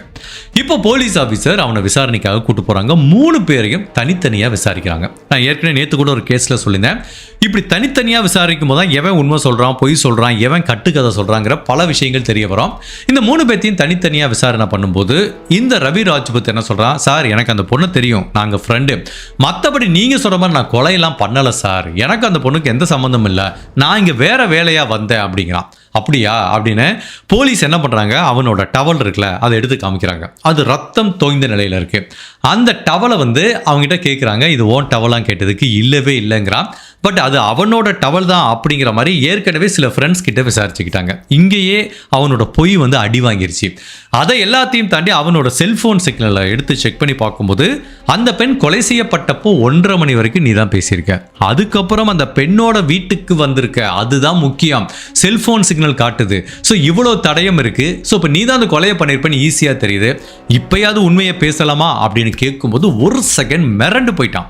இப்போ போலீஸ் ஆஃபீஸர் அவனை விசாரணைக்காக கூட்டு போகிறாங்க. 3 பேரையும் தனித்தனியாக விசாரிக்கிறாங்க. நான் ஏற்கனவே நேற்று கூட ஒரு கேஸில் சொல்லியிருந்தேன், இப்படி தனித்தனியாக விசாரிக்கும் போது தான் எவன் உண்மை சொல்கிறான், பொய் சொல்கிறான், எவன் கட்டுக்கதை சொல்கிறாங்கிற பல விஷயங்கள் தெரிய வரும். இந்த 3 பேர்த்தையும் தனித்தனியாக விசாரணை பண்ணும்போது இந்த ரவி ராஜ்புத் என்ன சொல்கிறான், சார் எனக்கு அந்த பொண்ணு தெரியும், நாங்கள் ஃப்ரெண்டு, மற்றபடி நீங்கள் சொல்கிற மாதிரி நான் கொலையெல்லாம் பண்ணலை சார், எனக்கு அந்த பொண்ணுக்கு எந்த சம்மந்தமும் இல்லை, நான் இங்கே வேற வேலையாக வந்தேன் அப்படிங்கிறான். அப்படியா அப்படின்னு போலீஸ் என்ன பண்ணுறாங்க, அவனோட டவல் இருக்குல்ல அதை எடுத்து காமிக்கிறாங்க. அது ரத்தம் தோய்ந்த நிலையில் இருக்குது. அந்த டவலை வந்து அவங்ககிட்ட கேட்குறாங்க, இது ஓன் டவலான்னு கேட்டதுக்கு இல்லவே இல்லைங்கிறான். பட் அது அவனோட டவல் தான் அப்படிங்கிற மாதிரி ஏற்கனவே சில ஃப்ரெண்ட்ஸ் கிட்ட விசாரிச்சுக்கிட்டாங்க. இங்கேயே அவனோட பொய் வந்து அடி வாங்கிருச்சு. அதை எல்லாத்தையும் தாண்டி அவனோட செல்ஃபோன் சிக்னலை எடுத்து செக் பண்ணி பார்க்கும்போது அந்த பெண் கொலை செய்யப்பட்டப்போ 1:30 மணி வரைக்கும் நீ தான் பேசியிருக்க. அதுக்கப்புறம் அந்த பெண்ணோட வீட்டுக்கு வந்திருக்க, அதுதான் முக்கியம். செல்ஃபோன் சிக்னல் காட்டுது. ஸோ இவ்வளோ தடயம் இருக்கு. ஸோ இப்போ நீ தான் அந்த கொலையை பண்ணியிருப்பேன்னு ஈஸியாக தெரியுது. இப்போயாவது உண்மையை பேசலாமா அப்படின்னு கேட்கும்போது ஒரு செகண்ட் மிரண்டு போயிட்டான்.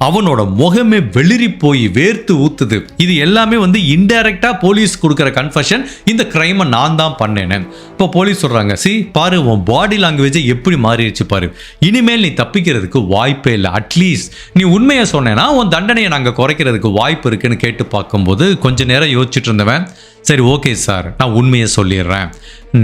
அவனோட முகமே வெளிரி போய் வேர்த்து ஊத்துது. இது எல்லாமே வந்து இன்டைரக்டா போலீஸ் கொடுக்குற கன்ஃபெஷன், இந்த கிரைமை நான் தான் பண்ணேன்னு. இப்போ போலீஸ் சொல்றாங்க, சி பாரு உன் பாடி லாங்குவேஜ் எப்படி மாறிடுச்சு பாரு, இனிமேல் நீ தப்பிக்கிறதுக்கு வாய்ப்பே இல்லை, அட்லீஸ்ட் நீ உண்மையை சொன்னேன்னா உன் தண்டனையை நாங்கள் குறைக்கிறதுக்கு வாய்ப்பு இருக்குன்னு கேட்டு பார்க்கும்போது கொஞ்ச நேரம் யோசிச்சுட்டு இருந்தவன், சரி ஓகே சார் நான் உண்மையை சொல்லிடுறேன்,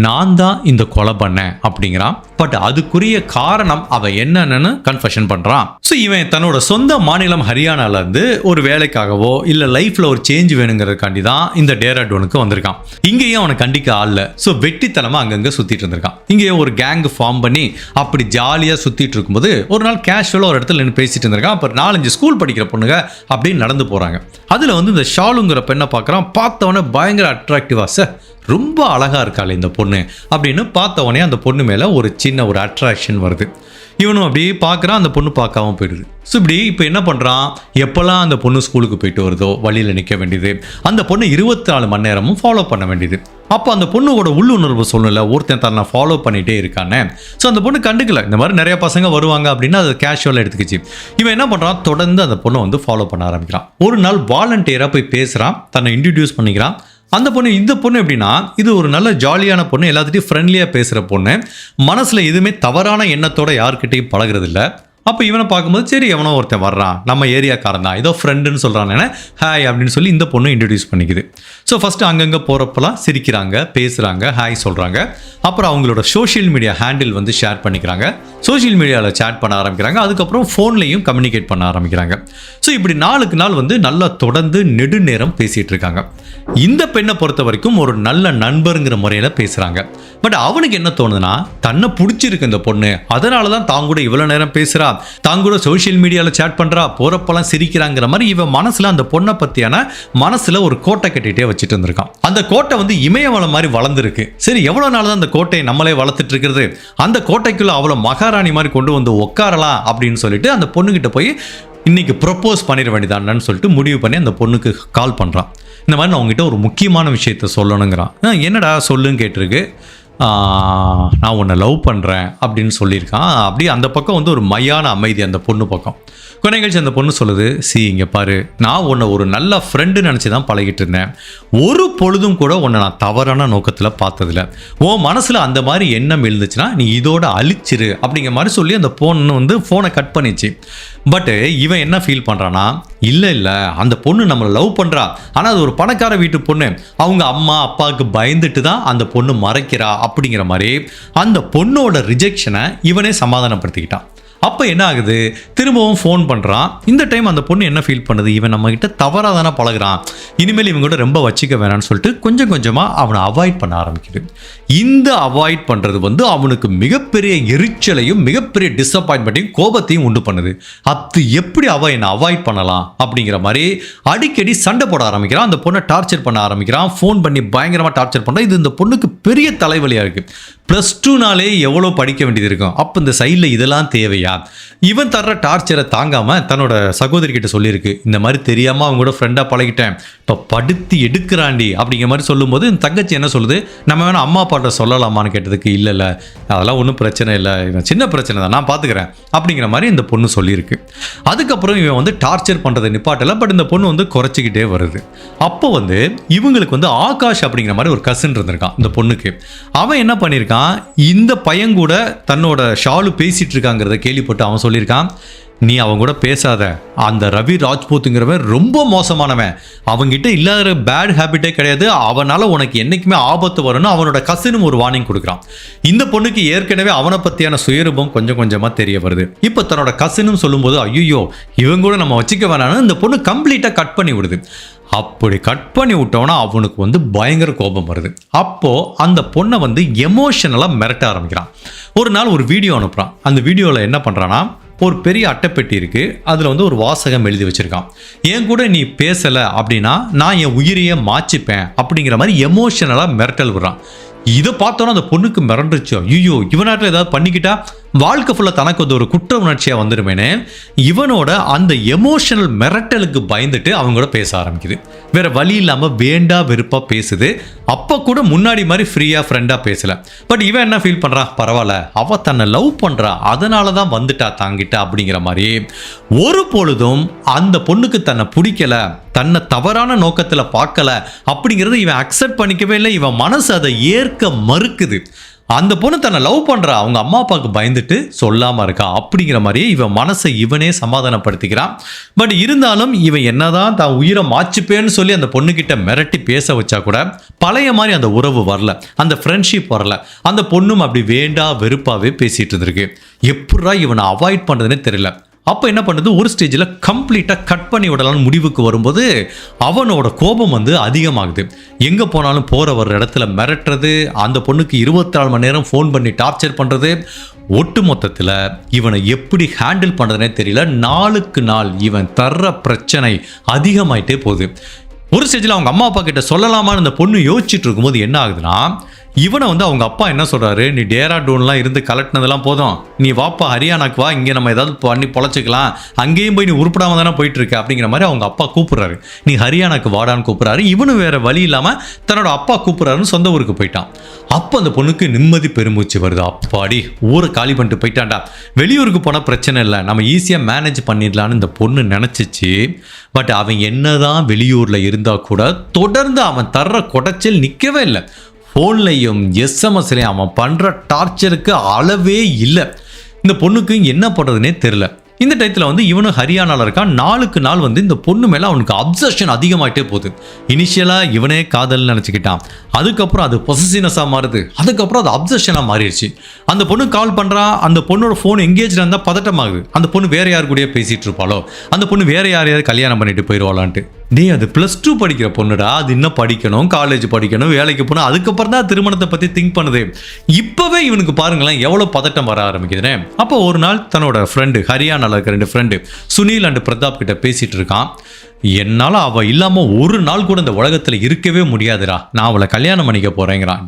நான் தான் இந்த கொலை பண்ணேன் அப்படிங்கிறான். பட் அதுக்குரிய காரணம் அவன் என்னன்னு கன்ஃபெஷன் பண்றான். ஸோ இவன் தன்னோட சொந்த மாநிலம் ஹரியானால இருந்து ஒரு வேலைக்காகவோ இல்ல லைஃப்ல ஒரு சேஞ்ச் வேணுங்கிறதுக்காண்டி தான் இந்த டேராடூனுக்கு வந்திருக்கான். இங்கேயும் அவனை கண்டிக்க ஆள்ல. ஸோ வெட்டித்தனமா அங்கங்க சுத்திட்டு இருந்திருக்கான். இங்கே ஒரு கேங் ஃபார்ம் பண்ணி அப்படி ஜாலியா சுத்திட்டு இருக்கும்போது ஒரு நாள் கேஷுவலா ஒரு இடத்துல நின்று பேசிட்டு இருந்திருக்கான். அப்புறம் 4-5 ஸ்கூல் படிக்கிற பொண்ணுங்க அப்படின்னு நடந்து போறாங்க. அதுல வந்து இந்த ஷாலுங்கிற பெண்ணை பார்க்கறான். பார்த்தவொடனே பயங்கர அட்ராக்டிவா, சார் ரொம்ப அழகா இருக்காள் இந்த பொண்ணு அப்படின்னு பார்த்தவொடனே அந்த பொண்ணு மேல ஒரு சின்ன ஒரு அட்ராக்ஷன் வருது. இவனும் அப்படியே பார்க்குறான், அந்த பொண்ணு பார்க்காம போயிடுது. ஸோ இப்படி இப்போ என்ன பண்ணுறான், எப்போல்லாம் அந்த பொண்ணு ஸ்கூலுக்கு போயிட்டு வருதோ வழியில் நிற்க வேண்டியது, அந்த பொண்ணு 24 மணி நேரமும் ஃபாலோ பண்ண வேண்டியது. அப்போ அந்த பொண்ணோட உள்ளுணர்வு சொல்லல, ஒருத்தன் தன்னை ஃபாலோ பண்ணிகிட்டே இருக்கானே. ஸோ அந்த பொண்ணு கண்டுக்கல, இந்த மாதிரி நிறைய பசங்க வருவாங்க அப்படின்னு அதை கேஷுவலாக எடுத்துக்கிச்சு. இவன் என்ன பண்ணுறான், தொடர்ந்து அந்த பொண்ணை வந்து ஃபாலோ பண்ண ஆரம்பிக்கிறான். ஒரு நாள் வாலண்டியராக போய் பேசுகிறான், தன்னை இன்ட்ரடியூஸ் பண்ணிக்கிறான். அந்த பொண்ணு, இந்த பொண்ணு எப்படின்னா இது ஒரு நல்ல ஜாலியான பொண்ணு, எல்லாத்துட்டையும் ஃப்ரெண்ட்லியாக பேசுகிற பொண்ணு, மனசில் எதுவுமே தவறான எண்ணத்தோட யார்கிட்டையும் பழகிறது இல்லை. அப்போ இவனை பார்க்கும்போது சரி எவனோ ஒருத்தன் வர்றான், நம்ம ஏரியாக்காரன் தான், ஏதோ ஃப்ரெண்டுன்னு சொல்கிறான், ஹாய் அப்படின்னு சொல்லி இந்த பொண்ணு இன்ட்ரடியூஸ் பண்ணிக்குது. ஸோ ஃபஸ்ட்டு அங்கங்கே போகிறப்பெல்லாம் சிரிக்கிறாங்க, பேசுகிறாங்க, ஹாய் சொல்கிறாங்க. அப்புறம் அவங்களோட சோஷியல் மீடியா ஹேண்டில் வந்து ஷேர் பண்ணிக்கிறாங்க, சோஷியல் மீடியாவில் சேட் பண்ண ஆரம்பிக்கிறாங்க, அதுக்கப்புறம் ஃபோன்லேயும் கம்யூனிகேட் பண்ண ஆரம்பிக்கிறாங்க. ஸோ இப்படி நாளுக்கு நாள் வந்து நல்லா தொடர்ந்து நெடுநேரம் பேசிகிட்டு இருக்காங்க. இந்த பெண்ணை பொறுத்த வரைக்கும் ஒரு நல்ல நண்பருங்கிற முறையில் பேசுகிறாங்க. பட் அவனுக்கு என்ன தோணுதுன்னா, தன்னை பிடிச்சிருக்கு இந்த பொண்ணு, அதனால தான் தான் கூட இவ்வளோ நேரம் பேசுகிறா, தான் கூட சோஷியல் மீடியாவில் சேட் பண்ணுறா, போகிறப்பெல்லாம் சிரிக்கிறாங்கிற மாதிரி இவன் மனசில் அந்த பொண்ணை பற்றியான மனசில் ஒரு கோட்டை கட்டிகிட்டே வச்சுட்டு இருந்திருக்கான். அந்த கோட்டை வந்து இமயமலை மாதிரி வளர்ந்துருக்கு. சரி எவ்வளோ நாள் தான் அந்த கோட்டையை நம்மளே வளர்த்துட்டு இருக்கிறது, அந்த கோட்டைக்குள்ளே அவ்வளோ மகாராணி மாதிரி கொண்டு வந்து உட்காரலாம் அப்படின்னு சொல்லிட்டு அந்த பொண்ணுக்கிட்ட போய் இன்னைக்கு ப்ரொப்போஸ் பண்ணிட வேண்டியதான்னு சொல்லிட்டு முடிவு பண்ணி அந்த பொண்ணுக்கு கால் பண்ணுறான். இந்த மாதிரி நான் உங்ககிட்ட ஒரு முக்கியமான விஷயத்த சொல்லணுங்கிறான். என்னடா சொல்லுன்னு கேட்டிருக்கு. நான் உன்னை லவ் பண்ணுறேன் அப்படின்னு சொல்லியிருக்கான். அப்படியே அந்த பக்கம் வந்து ஒரு மையான அமைதி அந்த பொண்ணு பக்கம். கொஞ்ச கழிச்சு அந்த பொண்ணு சொல்லுது, இங்கே பாரு, நான் உன்னை ஒரு நல்ல ஃப்ரெண்டு நினச்சி தான் பழகிட்டு இருந்தேன், ஒரு பொழுதும் கூட உன்னை நான் தவறான நோக்கத்தில் பார்த்ததில்ல, உன் மனசில் அந்த மாதிரி எண்ணம் எழுந்துச்சுன்னா நீ இதோட அழிச்சிரு அப்படிங்கிற மாதிரி சொல்லி அந்த பொண்ணு வந்து ஃபோனை கட் பண்ணிச்சு. பட்டு இவன் என்ன ஃபீல் பண்ணுறான்னா, இல்லை அந்த பொண்ணு நம்மளை லவ் பண்ணுறா, ஆனால் அது ஒரு பணக்கார வீட்டு பொண்ணு, அவங்க அம்மா அப்பாவுக்கு பயந்துட்டு தான் அந்த பொண்ணு மறைக்கிறா அப்படிங்கிற மாதிரி அந்த பொண்ணோட ரிஜெக்ஷனை இவனே சமாதானப்படுத்திக்கிட்டான். அப்போ என்ன ஆகுது, திரும்பவும் ஃபோன் பண்ணுறான். இந்த டைம் அந்த பொண்ணு என்ன ஃபீல் பண்ணுது, இவன் நம்மகிட்ட தவறாக தானே பழகுறான், இனிமேல் இவங்க கூட ரொம்ப வச்சிக்க வேணான்னு சொல்லிட்டு கொஞ்சம் கொஞ்சமாக அவனை அவாய்ட் பண்ண ஆரம்பிக்குது. இந்த அவாய்ட் பண்ணுறது வந்து அவனுக்கு மிகப்பெரிய எரிச்சலையும் மிகப்பெரிய டிஸப்பாயின்மெண்ட்டையும் கோபத்தையும் உண்டு பண்ணுது. அது எப்படி அவன் என்னை அவாய்ட் பண்ணலாம் அப்படிங்கிற மாதிரி அடிக்கடி சண்டை போட ஆரம்பிக்கிறான், அந்த பொண்ணை டார்ச்சர் பண்ண ஆரம்பிக்கிறான், ஃபோன் பண்ணி பயங்கரமாக டார்ச்சர் பண்ணுறான். இது இந்த பொண்ணுக்கு பெரிய தலைவலியாக இருக்குது. +2 எவ்வளோ படிக்க வேண்டியது இருக்கும், அப்போ இந்த சைடில் இதெல்லாம் தேவையா? இவன் தர்ற டார்ச்சரை தாங்காமல் தன்னோட சகோதரி கிட்ட சொல்லியிருக்கு, இந்த மாதிரி தெரியாமல் அவங்க கூட ஃப்ரெண்டாக பழகிட்டேன், இப்போ படுத்தி எடுக்கிறாண்டி அப்படிங்கிற மாதிரி சொல்லும்போது இந்த தங்கச்சி என்ன சொல்லுது, நம்ம வேணா அம்மா அப்பாட்ட சொல்லலாமான்னு கேட்டதுக்கு இல்லை அதெல்லாம் ஒன்றும் பிரச்சனை இல்லை, இவன் சின்ன பிரச்சனை தான், நான் பார்த்துக்கிறேன் அப்படிங்கிற மாதிரி இந்த பொண்ணு சொல்லியிருக்கு. அதுக்கப்புறம் இவன் வந்து டார்ச்சர் பண்ணுறதை நிப்பாட்டலை. பட் இந்த பொண்ணு வந்து குறைச்சிக்கிட்டே வருது. அப்போ வந்து இவங்களுக்கு வந்து ஆகாஷ் அப்படிங்கிற மாதிரி ஒரு கசின் இருந்திருக்கான் இந்த பொண்ணுக்கு. அவன் என்ன பண்ணியிருக்கான், இந்த பையன் கூட தன்னோட ஷாலு பேசிட்டு இருக்காங்கிறத கேள்விப்பட்டு அவன் சொல்லியிருக்கான், நீ அவங்க கூட பேசாத, அந்த ரவி ராஜ்பூத்துங்கிறவன் ரொம்ப மோசமானவன், அவங்கிட்ட இல்லாத பேட் ஹேபிட்டே கிடையாது, அவனால் உனக்கு என்றைக்குமே ஆபத்து வரும்னு அவனோட கசினும் ஒரு வார்னிங் கொடுக்குறான். இந்த பொண்ணுக்கு ஏற்கனவே அவனை பற்றியான சுயரூபம் கொஞ்சம் கொஞ்சமாக தெரிய வருது. இப்போ தன்னோட கசினும் சொல்லும்போது ஐயோ இவங்க கூட நம்ம வச்சுக்க வேணான்னு இந்த பொண்ணு கம்ப்ளீட்டாக கட் பண்ணி விடுது. அப்படி கட் பண்ணி விட்டோன்னா அவனுக்கு வந்து பயங்கர கோபம் வருது. அப்போது அந்த பொண்ணை வந்து எமோஷனலாக மிரட்ட ஆரம்பிக்கிறான். ஒரு நாள் ஒரு வீடியோ அனுப்புகிறான். அந்த வீடியோவில் என்ன பண்ணுறான்னா, ஒரு பெரிய அட்டைப்பெட்டி இருக்குது, அதில் வந்து ஒரு வாசகம் எழுதி வச்சுருக்கான், என் கூட நீ பேசலை அப்படின்னா நான் என் உயிரையே மாச்சிப்பேன் அப்படிங்கிற மாதிரி எமோஷனலாக மிரட்டல் விடுறான். இதை பார்த்தோன்னா அந்த பொண்ணுக்கு மிரண்டுச்சு. ஐயோ இவனாட்டில் ஏதாவது பண்ணிக்கிட்டா வாழ்க்கை ஃபுல்லாக தனக்கு வந்து ஒரு குற்ற உணர்ச்சியாக வந்துடுமேனே, இவனோட அந்த எமோஷனல் மிரட்டலுக்கு பயந்துட்டு அவங்க கூட பேச ஆரம்பிக்குது. வேற வழி இல்லாமல் வேண்டா வெறுப்பாக பேசுது. அப்போ கூட முன்னாடி மாதிரி ஃப்ரீயாக ஃப்ரெண்டாக பேசலை. பட் இவன் என்ன ஃபீல் பண்ணுறா, பரவாயில்ல அவள் தன்னை லவ் பண்ணுறா, அதனால தான் வந்துட்டா தாங்கிட்ட அப்படிங்கிற மாதிரி. ஒரு பொழுதும் அந்த பொண்ணுக்கு தன்னை பிடிக்கல, தன்னை தவறான நோக்கத்தில் பார்க்கல அப்படிங்கிறத இவன் அக்செப்ட் பண்ணிக்கவே இல்லை. இவன் மனசு அதை ஏற்க மறுக்குது. அந்த பொண்ணு தன்னை லவ் பண்றா, அவங்க அம்மா அப்பாவுக்கு பயந்துட்டு சொல்லாம இருக்கா அப்படிங்கிற மாதிரியே இவன் மனசை இவனே சமாதானப்படுத்திக்கிறான். பட் இருந்தாலும் இவன் என்னதான் தான் உயிரை மாச்சுப்பேன்னு சொல்லி அந்த பொண்ணுகிட்ட மிரட்டி பேச வச்சா கூட பழைய மாதிரி அந்த உறவு வரல, அந்த ஃப்ரெண்ட்ஷிப் வரல. அந்த பொண்ணும் அப்படி வேண்டா வெறுப்பாவே பேசிட்டு இருந்திருக்கு. எப்படா இவனை அவாய்ட் பண்றதுன்னு தெரியல. அப்போ என்ன பண்ணுது, ஒரு ஸ்டேஜில் கம்ப்ளீட்டாக கட் பண்ணி விடலாம்னு முடிவுக்கு வரும்போது அவனோட கோபம் வந்து அதிகமாகுது. எங்கே போனாலும் போகிற வர இடத்துல மிரட்டுறது, அந்த பொண்ணுக்கு 24 மணி நேரம் ஃபோன் பண்ணி டார்ச்சர் பண்ணுறது. ஒட்டு மொத்தத்தில் இவனை எப்படி ஹேண்டில் பண்ணுறதுனே தெரியல. நாளுக்கு நாள் இவன் தர்ற பிரச்சனை அதிகமாயிட்டே போகுது. ஒரு ஸ்டேஜில் அவங்க அம்மா அப்பா கிட்ட சொல்லலாமான்னு அந்த பொண்ணு யோசிச்சுட்டு இருக்கும்போது என்ன ஆகுதுன்னா, இவனை வந்து அவங்க அப்பா என்ன சொல்கிறாரு, நீ டேராடூன்லாம் இருந்து கலட்டினதெல்லாம் போதும், நீ வாப்பா ஹரியானாக்கு வா, இங்கே நம்ம ஏதாவது பண்ணி பொழைச்சிக்கலாம், அங்கேயும் போய் நீ உருப்படாமல் தானே போயிட்டு இருக்க அப்படிங்கிற மாதிரி அவங்க அப்பா கூப்பிட்றாரு. நீ ஹரியானாக்கு வாடான்னு கூப்பிட்றாரு. இவனு வேறு வழி இல்லாமல் தன்னோட அப்பா கூப்பிட்றாருன்னு சொந்த ஊருக்கு போயிட்டான். அப்போ அந்த பொண்ணுக்கு நிம்மதி பெருமூச்சு வருது. அப்பாடி ஊரை காலி பண்ணிட்டு போயிட்டான்டா, வெளியூருக்கு போனால் பிரச்சனை இல்லை, நம்ம ஈஸியாக மேனேஜ் பண்ணிடலான்னு இந்த பொண்ணு நினச்சிச்சு. பட் அவன் என்னதான் வெளியூரில் இருந்தால் கூட தொடர்ந்து அவன் தர்ற குடைச்சல் நிற்கவே இல்லை. ஃபோன்லையும் எஸ்எம்எஸ்லையும் அவன் பண்ணுற டார்ச்சருக்கு அளவே இல்லை. இந்த பொண்ணுக்கு என்ன பண்ணுறதுனே தெரில. இந்த டயத்தில் வந்து இவனும் ஹரியானாவில் இருக்கான். நாளுக்கு நாள் வந்து இந்த பொண்ணு மேலே அவனுக்கு அப்சஷன் அதிகமாகிட்டே போகுது. இனிஷியலாக இவனே காதல்னு நினச்சிக்கிட்டான், அதுக்கப்புறம் அது பொசசிவ்னஸாக மாறுது, அதுக்கப்புறம் அது அப்சஷனாக மாறிடுச்சு. அந்த பொண்ணு கால் பண்ணுறான், அந்த பொண்ணோட ஃபோன் எங்கேஜ் இருந்தால் பதட்டமாகுது. அந்த பொண்ணு வேறு யார் கூடயே பேசிகிட்டு இருப்பாளோ, அந்த பொண்ணு வேறு யாரையாவது கல்யாணம் பண்ணிட்டு போயிடுவாளான்ட்டு. அது +2 படிக்கிற பொண்ணுடா, அது இன்னும் படிக்கணும், காலேஜ் படிக்கணும், வேலைக்கு போகணும், அதுக்கப்புறம் தான் திருமணத்தை பற்றி திங்க் பண்ணுது. இப்போவே இவனுக்கு பாருங்களேன் எவ்வளோ பதட்டம் வர ஆரம்பிக்குதுன்னு. அப்போ ஒரு நாள் தன்னோட ஃப்ரெண்டு ஹரியானாவில் இருக்க 2 ஃப்ரெண்டு சுனில் அண்ட் பிரதாப் கிட்ட பேசிகிட்டு இருக்கான். என்னால் அவள் இல்லாமல் ஒரு நாள் கூட இந்த உலகத்தில் இருக்கவே முடியாதுடா, நான் அவளை கல்யாணம் பண்ணிக்க போகிறேங்கிறான்.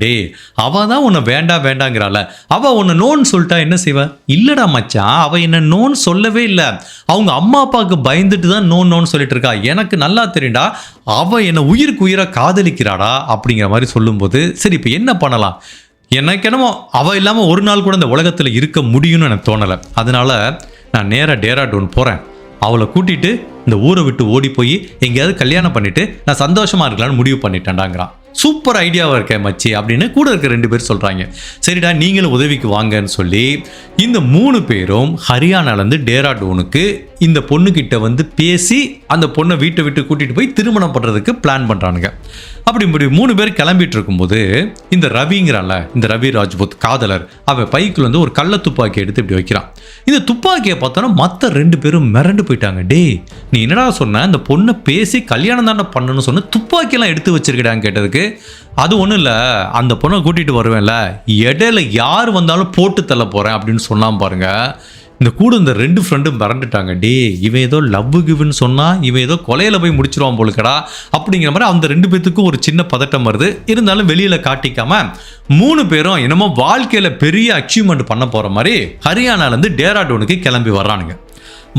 அவள் தான் உன்னை வேண்டாங்கிறாள், அவள் உன்னை நோன்னு சொல்லிட்டா என்ன செய்வ? இல்லைடா மச்சான், அவள் என்ன நோன்னு சொல்லவே இல்லை, அவங்க அம்மா அப்பாவுக்கு பயந்துட்டு தான் நோன்னு சொல்லிட்டு இருக்கா. எனக்கு நல்லா தெரியும்டா, அவள் என்னை உயிருக்கு உயிராக காதலிக்கிறாடா அப்படிங்கிற மாதிரி சொல்லும்போது சரி இப்போ என்ன பண்ணலாம்? எனக்கு என்னமோ அவள் இல்லாமல் ஒரு நாள் கூட இந்த உலகத்தில் இருக்க முடியும்னு எனக்கு தோணலை. அதனால நான் நேராக டேராடூன் போகிறேன், அவளை கூட்டிகிட்டு இந்த ஊரை விட்டு ஓடி போய் எங்கேயாவது கல்யாணம் பண்ணிவிட்டு நான் சந்தோஷமாக இருக்கலான்னு முடிவு பண்ணிட்டேன்டாங்கிறான். சூப்பர் ஐடியாவாக இருக்கேன் மச்சி அப்படின்னு கூட இருக்க 2 பேர் சொல்கிறாங்க. சரிடா நீங்களும் உதவிக்கு வாங்கன்னு சொல்லி இந்த 3 பேரும் ஹரியானாலேருந்து டேராடூனுக்கு இந்த பொண்ணுக்கிட்ட வந்து பேசி அந்த பொண்ணை வீட்டை விட்டு கூட்டிகிட்டு போய் திருமணம் பண்ணுறதுக்கு பிளான் பண்ணுறானுங்க. அப்படி 3 பேர் கிளம்பிட்டு இருக்கும்போது இந்த ரவிங்கிறான்ல, இந்த ரவி ராஜ்புத் காதலர், அவன் பைக்கில் வந்து ஒரு கள்ள துப்பாக்கி எடுத்து இப்படி வைக்கிறான். இந்த துப்பாக்கியை பார்த்தோன்னா மற்ற 2 பேரும் மிரண்டு போயிட்டாங்க. நீ என்னடா சொன்ன, இந்த பொண்ணை பேசி கல்யாணம் தானே பண்ணணும்னு சொன்ன, துப்பாக்கியெல்லாம் எடுத்து வச்சிருக்கடான்னு கேட்டதுக்கு அது ஒன்றும் இல்லை, அந்த பொண்ணை கூட்டிகிட்டு வருவேன்ல, இடையில யார் வந்தாலும் போட்டு தள்ள போகிறேன் அப்படின்னு சொன்னான் பாருங்க. இந்த கூட இந்த 2 ஃப்ரெண்டும் மிரண்டுட்டாங்க. இவன் ஏதோ லவ் கிவ்னு சொன்னால் இவன் ஏதோ கொலையில் போய் முடிச்சிருவான் போலுக்கடா அப்படிங்கிற மாதிரி அந்த 2 பேத்துக்கும் ஒரு சின்ன பதட்டம் வருது. இருந்தாலும் வெளியில் காட்டிக்காம 3 பேரும் என்னமோ வாழ்க்கையில் பெரிய அச்சீவ்மெண்ட் பண்ண போகிற மாதிரி ஹரியானாலேருந்து டேராடூனுக்கு கிளம்பி வர்றானுங்க.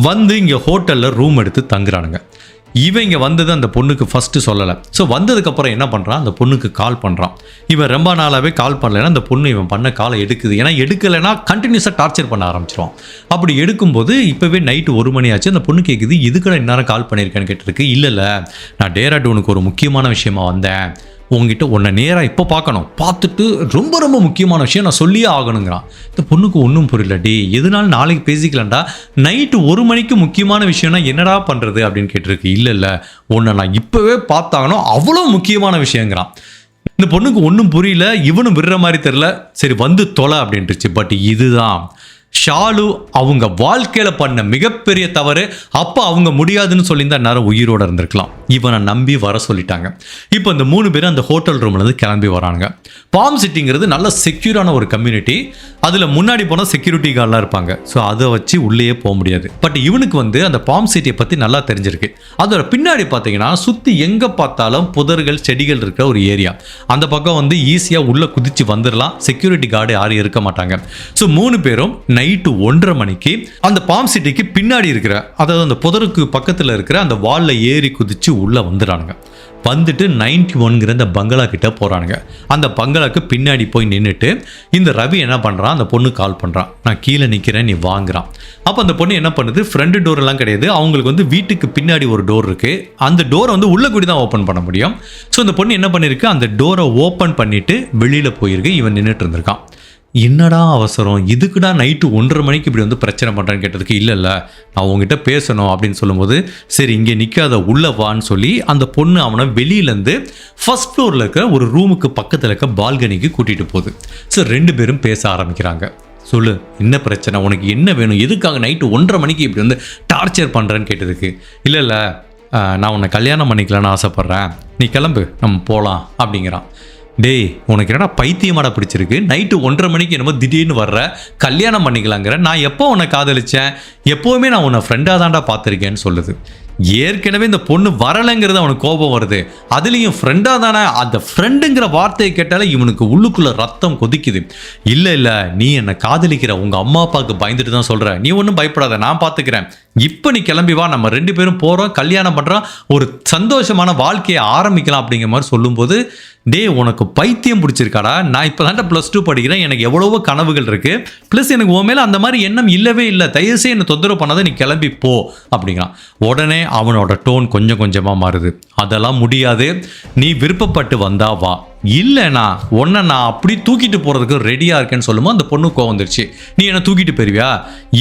வந்து இங்கே ஹோட்டலில் ரூம் எடுத்து தங்குறானுங்க. இவன் இங்கே வந்தது அந்த பொண்ணுக்கு ஃபஸ்ட்டு சொல்லலை. ஸோ வந்ததுக்கப்புறம் என்ன பண்ணுறான், அந்த பொண்ணுக்கு கால் பண்ணுறான். இவன் ரொம்ப நாளாகவே கால் பண்ணலைன்னா அந்த பொண்ணு இவன் பண்ண காலை எடுக்குது. ஏன்னா எடுக்கலைன்னா கண்டினியூஸாக டார்ச்சர் பண்ண ஆரம்பிச்சிடும். அப்படி எடுக்கும்போது இப்போவே நைட்டு 1 மணி ஆச்சு. அந்த பொண்ணு கேட்குது, இதுக்கட இந்நேரம் கால் பண்ணியிருக்கேன்னு கேட்டிருக்கு. இல்லை நான் டேராடூனுக்கு ஒரு முக்கியமான விஷயமா வந்தேன், உங்ககிட்ட உன்னை நேராக இப்போ பார்க்கணும், பார்த்துட்டு ரொம்ப முக்கியமான விஷயம் நான் சொல்லியே ஆகணுங்கிறான். இந்த பொண்ணுக்கு ஒன்றும் புரியல. எதுனாலும் நாளைக்கு பேசிக்கலாம்டா, நைட்டு 1 மணிக்கு முக்கியமான விஷயம்னா என்னடா பண்ணுறது அப்படின்னு கேட்டிருக்கு. இல்லை உன்னை நான் இப்போவே பார்த்தாகணும், அவ்வளோ முக்கியமான விஷயங்கிறான். இந்த பொண்ணுக்கு ஒன்றும் புரியல, இவனும் விடுற மாதிரி தெரில. சரி வந்து தொலை அப்படின்ட்டுச்சு. பட் இதுதான் ஷாலு அவங்க வாழ்க்கையில் பண்ண மிகப்பெரிய தவறு. அப்போ அவங்க முடியாதுன்னு சொல்லியிருந்தா நேரம் உயிரோடு இருந்திருக்கலாம். இவனை நம்பி வர சொல்லிட்டாங்க. இப்போ இந்த 3 பேரும் அந்த ஹோட்டல் ரூம்லேருந்து கிளம்பி வரானுங்க. பாம் சிட்டிங்கிறது நல்ல செக்யூரான ஒரு கம்யூனிட்டி. அதில் முன்னாடி போனால் செக்யூரிட்டி கார்டெலாம் இருப்பாங்க. ஸோ அதை வச்சு உள்ளேயே போக முடியாது. பட் இவனுக்கு வந்து அந்த பாம் சிட்டியை பற்றி நல்லா தெரிஞ்சிருக்கு. அதோட பின்னாடி பார்த்தீங்கன்னா சுற்றி எங்கே பார்த்தாலும் புதர்கள் செடிகள் இருக்கிற ஒரு ஏரியா. அந்த பக்கம் வந்து ஈஸியாக உள்ளே குதிச்சு வந்துடலாம். செக்யூரிட்டி கார்டு யாரும் இருக்க மாட்டாங்க. ஸோ 3 பேரும் நைட்டு 1:30 மணிக்கு அந்த பாம் சிட்டிக்கு பின்னாடி இருக்கிற, அதாவது அந்த புதருக்கு பக்கத்தில் இருக்கிற அந்த வாலில் ஏறி குதிச்சு உள்ளே வந்துடுறானுங்க. வந்துட்டு 91ங்கிற அந்த பங்களா கிட்ட போகிறானுங்க. அந்த பங்களாக்கு பின்னாடி போய் நின்றுட்டு இந்த ரவி என்ன பண்ணுறான், அந்த பொண்ணு கால் பண்ணுறான், நான் கீழே நிற்கிறேன் நீ வாங்குறான். அப்போ அந்த பொண்ணு என்ன பண்ணுது, ஃப்ரண்ட் டோரெல்லாம் கிடையாது, அவங்களுக்கு வந்து வீட்டுக்கு பின்னாடி ஒரு டோர் இருக்குது. அந்த டோரை வந்து உள்ளே கூடி தான் ஓப்பன் பண்ண முடியும். ஸோ அந்த பொண்ணு என்ன பண்ணியிருக்கு, அந்த டோரை ஓப்பன் பண்ணிவிட்டு வெளியில் போயிருக்கு. இவன் நின்றுட்டு இருந்திருக்கான். என்னடா அவசரம், இதுக்குடா நைட்டு 1:30 மணிக்கு இப்படி வந்து பிரச்சனை பண்ணுறேன்னு கேட்டதுக்கு, இல்லை நான் உங்ககிட்ட பேசணும் அப்படின்னு சொல்லும்போது, சரி இங்கே நிற்காத உள்ள வான்னு சொல்லி அந்த பொண்ணு அவனை வெளியிலேருந்து ஃபர்ஸ்ட் ஃப்ளோரில் இருக்கிற ஒரு ரூமுக்கு பக்கத்தில் இருக்க பால்கனிக்கு கூட்டிகிட்டு போகுது. ஸோ 2 பேரும் பேச ஆரம்பிக்கிறாங்க. சொல்லு என்ன பிரச்சனை, உனக்கு என்ன வேணும், எதுக்காக நைட்டு 1:30 மணிக்கு இப்படி வந்து டார்ச்சர் பண்ணுறேன்னு கேட்டதுக்கு, இல்லை நான் உன்னை கல்யாணம் பண்ணிக்கலான்னு ஆசைப்பட்றேன், நீ கிளம்பு நம்ம போகலாம் அப்படிங்கிறான். டேய் உனக்கு என்னடா பைத்தியமாடா பிடிச்சிருக்கு, நைட்டு 1:30 மணிக்கு என்னமோ திடீர்னு வர்ற, கல்யாணம் பண்ணிக்கலாங்கிற, நான் எப்போ உன்னை காதலிச்சேன், எப்போவுமே நான் உன்னை ஃப்ரெண்டாக தான்டா பார்த்துருக்கேன்னு சொல்லுது. ஏற்கனவே இந்த பொண்ணு வரலைங்கிறது அவனுக்கு கோபம் வருது, அதுலேயும் ஃப்ரெண்டாக தானே, அந்த ஃப்ரெண்டுங்கிற வார்த்தையை கேட்டாலே இவனுக்கு உள்ளுக்குள்ளே ரத்தம் கொதிக்குது. இல்லை நீ என்னை காதலிக்கிற, உங்கள் அம்மா அப்பாவுக்கு பயந்துட்டு தான் சொல்கிற, நீ ஒன்றும் பயப்படாத நான் பார்த்துக்கிறேன், இப்போ நீ கிளம்பி வா, நம்ம 2 பேரும் போகிறோம், கல்யாணம் பண்ணுறோம், ஒரு சந்தோஷமான வாழ்க்கையை ஆரம்பிக்கலாம் அப்படிங்கிற மாதிரி சொல்லும்போது, டே உனக்கு பைத்தியம் பிடிச்சிருக்காடா, நான் இப்போ தான் +2 படிக்கிறேன், எனக்கு எவ்வளவோ கனவுகள் இருக்குது, ப்ளஸ் எனக்கு உன் மேலே அந்த மாதிரி எண்ணம் இல்லவே இல்லை, தயவுசெய்து என்னை தொந்தரவு பண்ணாத, நீ கிளம்பி போ அப்படிங்கிறான். உடனே அவனோட டோன் கொஞ்சம் கொஞ்சமாக மாறுது. அதெல்லாம் முடியாது, நீ விருப்பப்பட்டு வந்தா வா, இல்லைண்ணா உன்னை நான் அப்படி தூக்கிட்டு போகிறதுக்கு ரெடியாக இருக்கேன்னு சொல்லும்போது அந்த பொண்ணு கோவம் வந்துருச்சு. நீ என்னை தூக்கிட்டு போயிருவியா,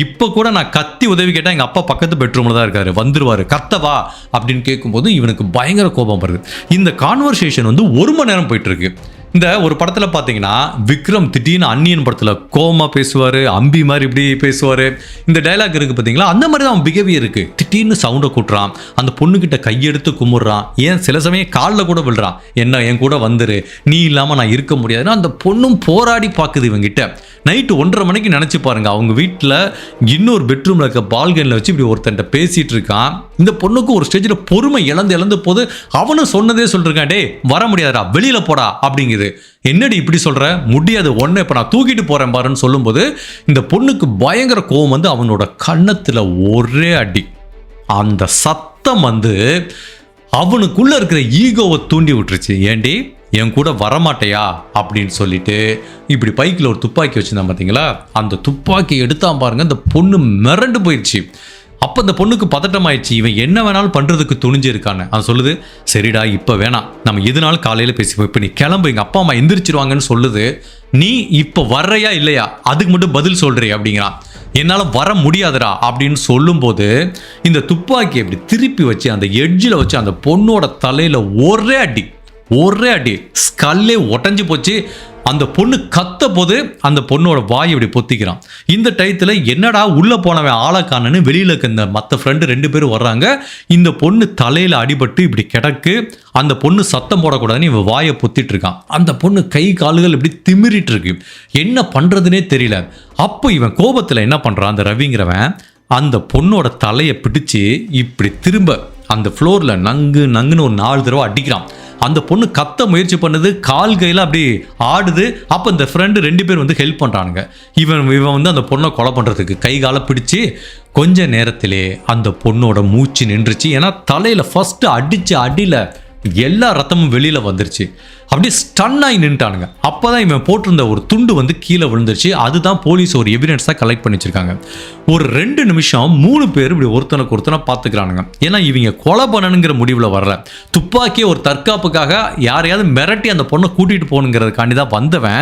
இப்போ கூட நான் கத்தி உதவி கேட்டால் எங்கள் அப்பா பக்கத்து பெட்ரூமில் தான் இருக்காரு, வந்துருவார், கத்தவா அப்படின்னு கேட்கும்போது இவனுக்கு பயங்கர கோபம் வருது. இந்த கான்வர்சேஷன் வந்து 1 மணி நேரம் போயிட்டு இருக்கு. இந்த ஒரு படத்தில் பார்த்தீங்கன்னா விக்ரம் திடீர்னு அன்னியன் படத்தில் கோமா பேசுவார், அம்பி மாதிரி இப்படி பேசுவார், இந்த டைலாக் இருக்குது பார்த்தீங்களா, அந்த மாதிரி தான் அவன் பிஹேவியர் இருக்குது. திடீர்னு சவுண்டை கூட்டுறான், அந்த பொண்ணுக்கிட்ட கையெடுத்து கும்பிட்றான், ஏன் சில சமயம் காலில் கூட விழுறான், என்ன என் கூட வந்துரு, நீ இல்லாமல் நான் இருக்க முடியாதுன்னா அந்த பொண்ணும் போராடி பார்க்குது இவங்கிட்ட. நைட்டு 1:30 மணிக்கு நினச்சி பாருங்க, அவங்க வீட்டில் இன்னொரு பெட்ரூமில் இருக்க பால்கனியில் வச்சு இப்படி ஒருத்தன்ட்ட பேசிகிட்டு இருக்கான். இந்த பொண்ணுக்கு ஒரு ஸ்டேஜில் பொறுமை இழந்து போது அவனும் சொன்னதே சொல்லிருக்கான், டே வர முடியாதுடா வெளியில் போடா அப்படிங்குது. என்னடி இப்படி சொல்ற, முடியாது, ஒன்று இப்போ நான் தூக்கிட்டு போகிறேன் பாருன்னு சொல்லும்போது இந்த பொண்ணுக்கு பயங்கர கோவம் வந்து அவனோட கன்னத்தில் ஒரே அடி. அந்த சத்தம் வந்து அவனுக்குள்ளே இருக்கிற ஈகோவை தூண்டி விட்டுருச்சு. ஏண்டி என் கூட வரமாட்டையா அப்படின்னு சொல்லிட்டு இப்படி பைக்கில் ஒரு துப்பாக்கி வச்சுருந்தான் பார்த்தீங்களா, அந்த துப்பாக்கி எடுத்தான் பாருங்க, இந்த பொண்ணு மிரண்டு போயிடுச்சு. அப்போ அந்த பொண்ணுக்கு பதட்டம் ஆயிடுச்சு, இவன் என்ன வேணாலும் பண்ணுறதுக்கு துணிஞ்சிருக்கான்னு. அவன் சொல்லுது, சரிடா இப்போ வேணாம், நம்ம எதுனாலும் காலையில் பேசிப்போம், இப்போ நீ கிளம்பு, எங்கள் அப்பா அம்மா எந்திரிச்சிருவாங்கன்னு சொல்லுது, நீ இப்போ வர்றையா இல்லையா அதுக்கு மட்டும் பதில் சொல்கிறே அப்படிங்கிறான். என்னால் வர முடியாதுடா அப்படின்னு சொல்லும்போது இந்த துப்பாக்கி அப்படி திருப்பி வச்சு அந்த எட்ஜில் வச்சு அந்த பொண்ணோட தலையில் ஒரே அடி ஸ்கல்லே உடஞ்சி போச்சு. அந்த பொண்ணு கத்த போது அந்த பொண்ணோட வாய் இப்படி பொத்திக்கிறான். இந்த டயத்தில் என்னடா உள்ளே போனவன் ஆளக்கானன்னு வெளியில் இருக்க இந்த மற்ற ஃப்ரெண்டு 2 பேரும் வர்றாங்க. இந்த பொண்ணு தலையில் அடிபட்டு இப்படி கிடக்கு. அந்த பொண்ணு சத்தம் போடக்கூடாதுன்னு இவன் வாயை பொத்திட்டு இருக்கான். அந்த பொண்ணு கை கால்கள் இப்படி திமிரிட்டு இருக்கு, என்ன பண்ணுறதுனே தெரியல. அப்போ இவன் கோபத்தில் என்ன பண்ணுறான், அந்த ரவிங்கிறவன் அந்த பொண்ணோட தலையை பிடிச்சி இப்படி திரும்ப அந்த ஃப்ளோரில் நங்குன்னு ஒரு 4 தடவை அடிக்கிறான். அந்த பொண்ணு கத்த முயற்சி பண்ணுது, கால் கையில் அப்படி ஆடுது. அப்போ இந்த ஃப்ரெண்டு 2 பேர் வந்து ஹெல்ப் பண்ணுறானுங்க. இவன் வந்து அந்த பொண்ணை கொலை பண்ணுறதுக்கு கை காலை பிடிச்சி கொஞ்ச நேரத்திலே அந்த பொண்ணோட மூச்சு நின்றுச்சு. ஏன்னா தலையில் ஃபஸ்ட்டு அடித்த அடியில் எல்லா ரத்தமும் வெளியில் வந்துருச்சு. அப்படியே ஸ்டன் ஆகி நின்ட்டானுங்க. அப்போ தான் இவன் போட்டிருந்த ஒரு துண்டு வந்து கீழே விழுந்துருச்சு. அதுதான் போலீஸ் ஒரு எவிடன்ஸாக கலெக்ட் பண்ணி வச்சிருக்காங்க. ஒரு 2 நிமிஷம் 3 பேர் இப்படி ஒருத்தனுக்கு ஒருத்தனை பார்த்துக்கிறானுங்க. ஏன்னா இவங்க கொலை பண்ணணுங்கிற முடிவில் வரல, துப்பாக்கியை ஒரு தற்காப்புக்காக யாரையாவது மிரட்டி அந்த பொண்ணை கூட்டிகிட்டு போகணுங்கிறதுக்காண்டி தான் வந்தவன்.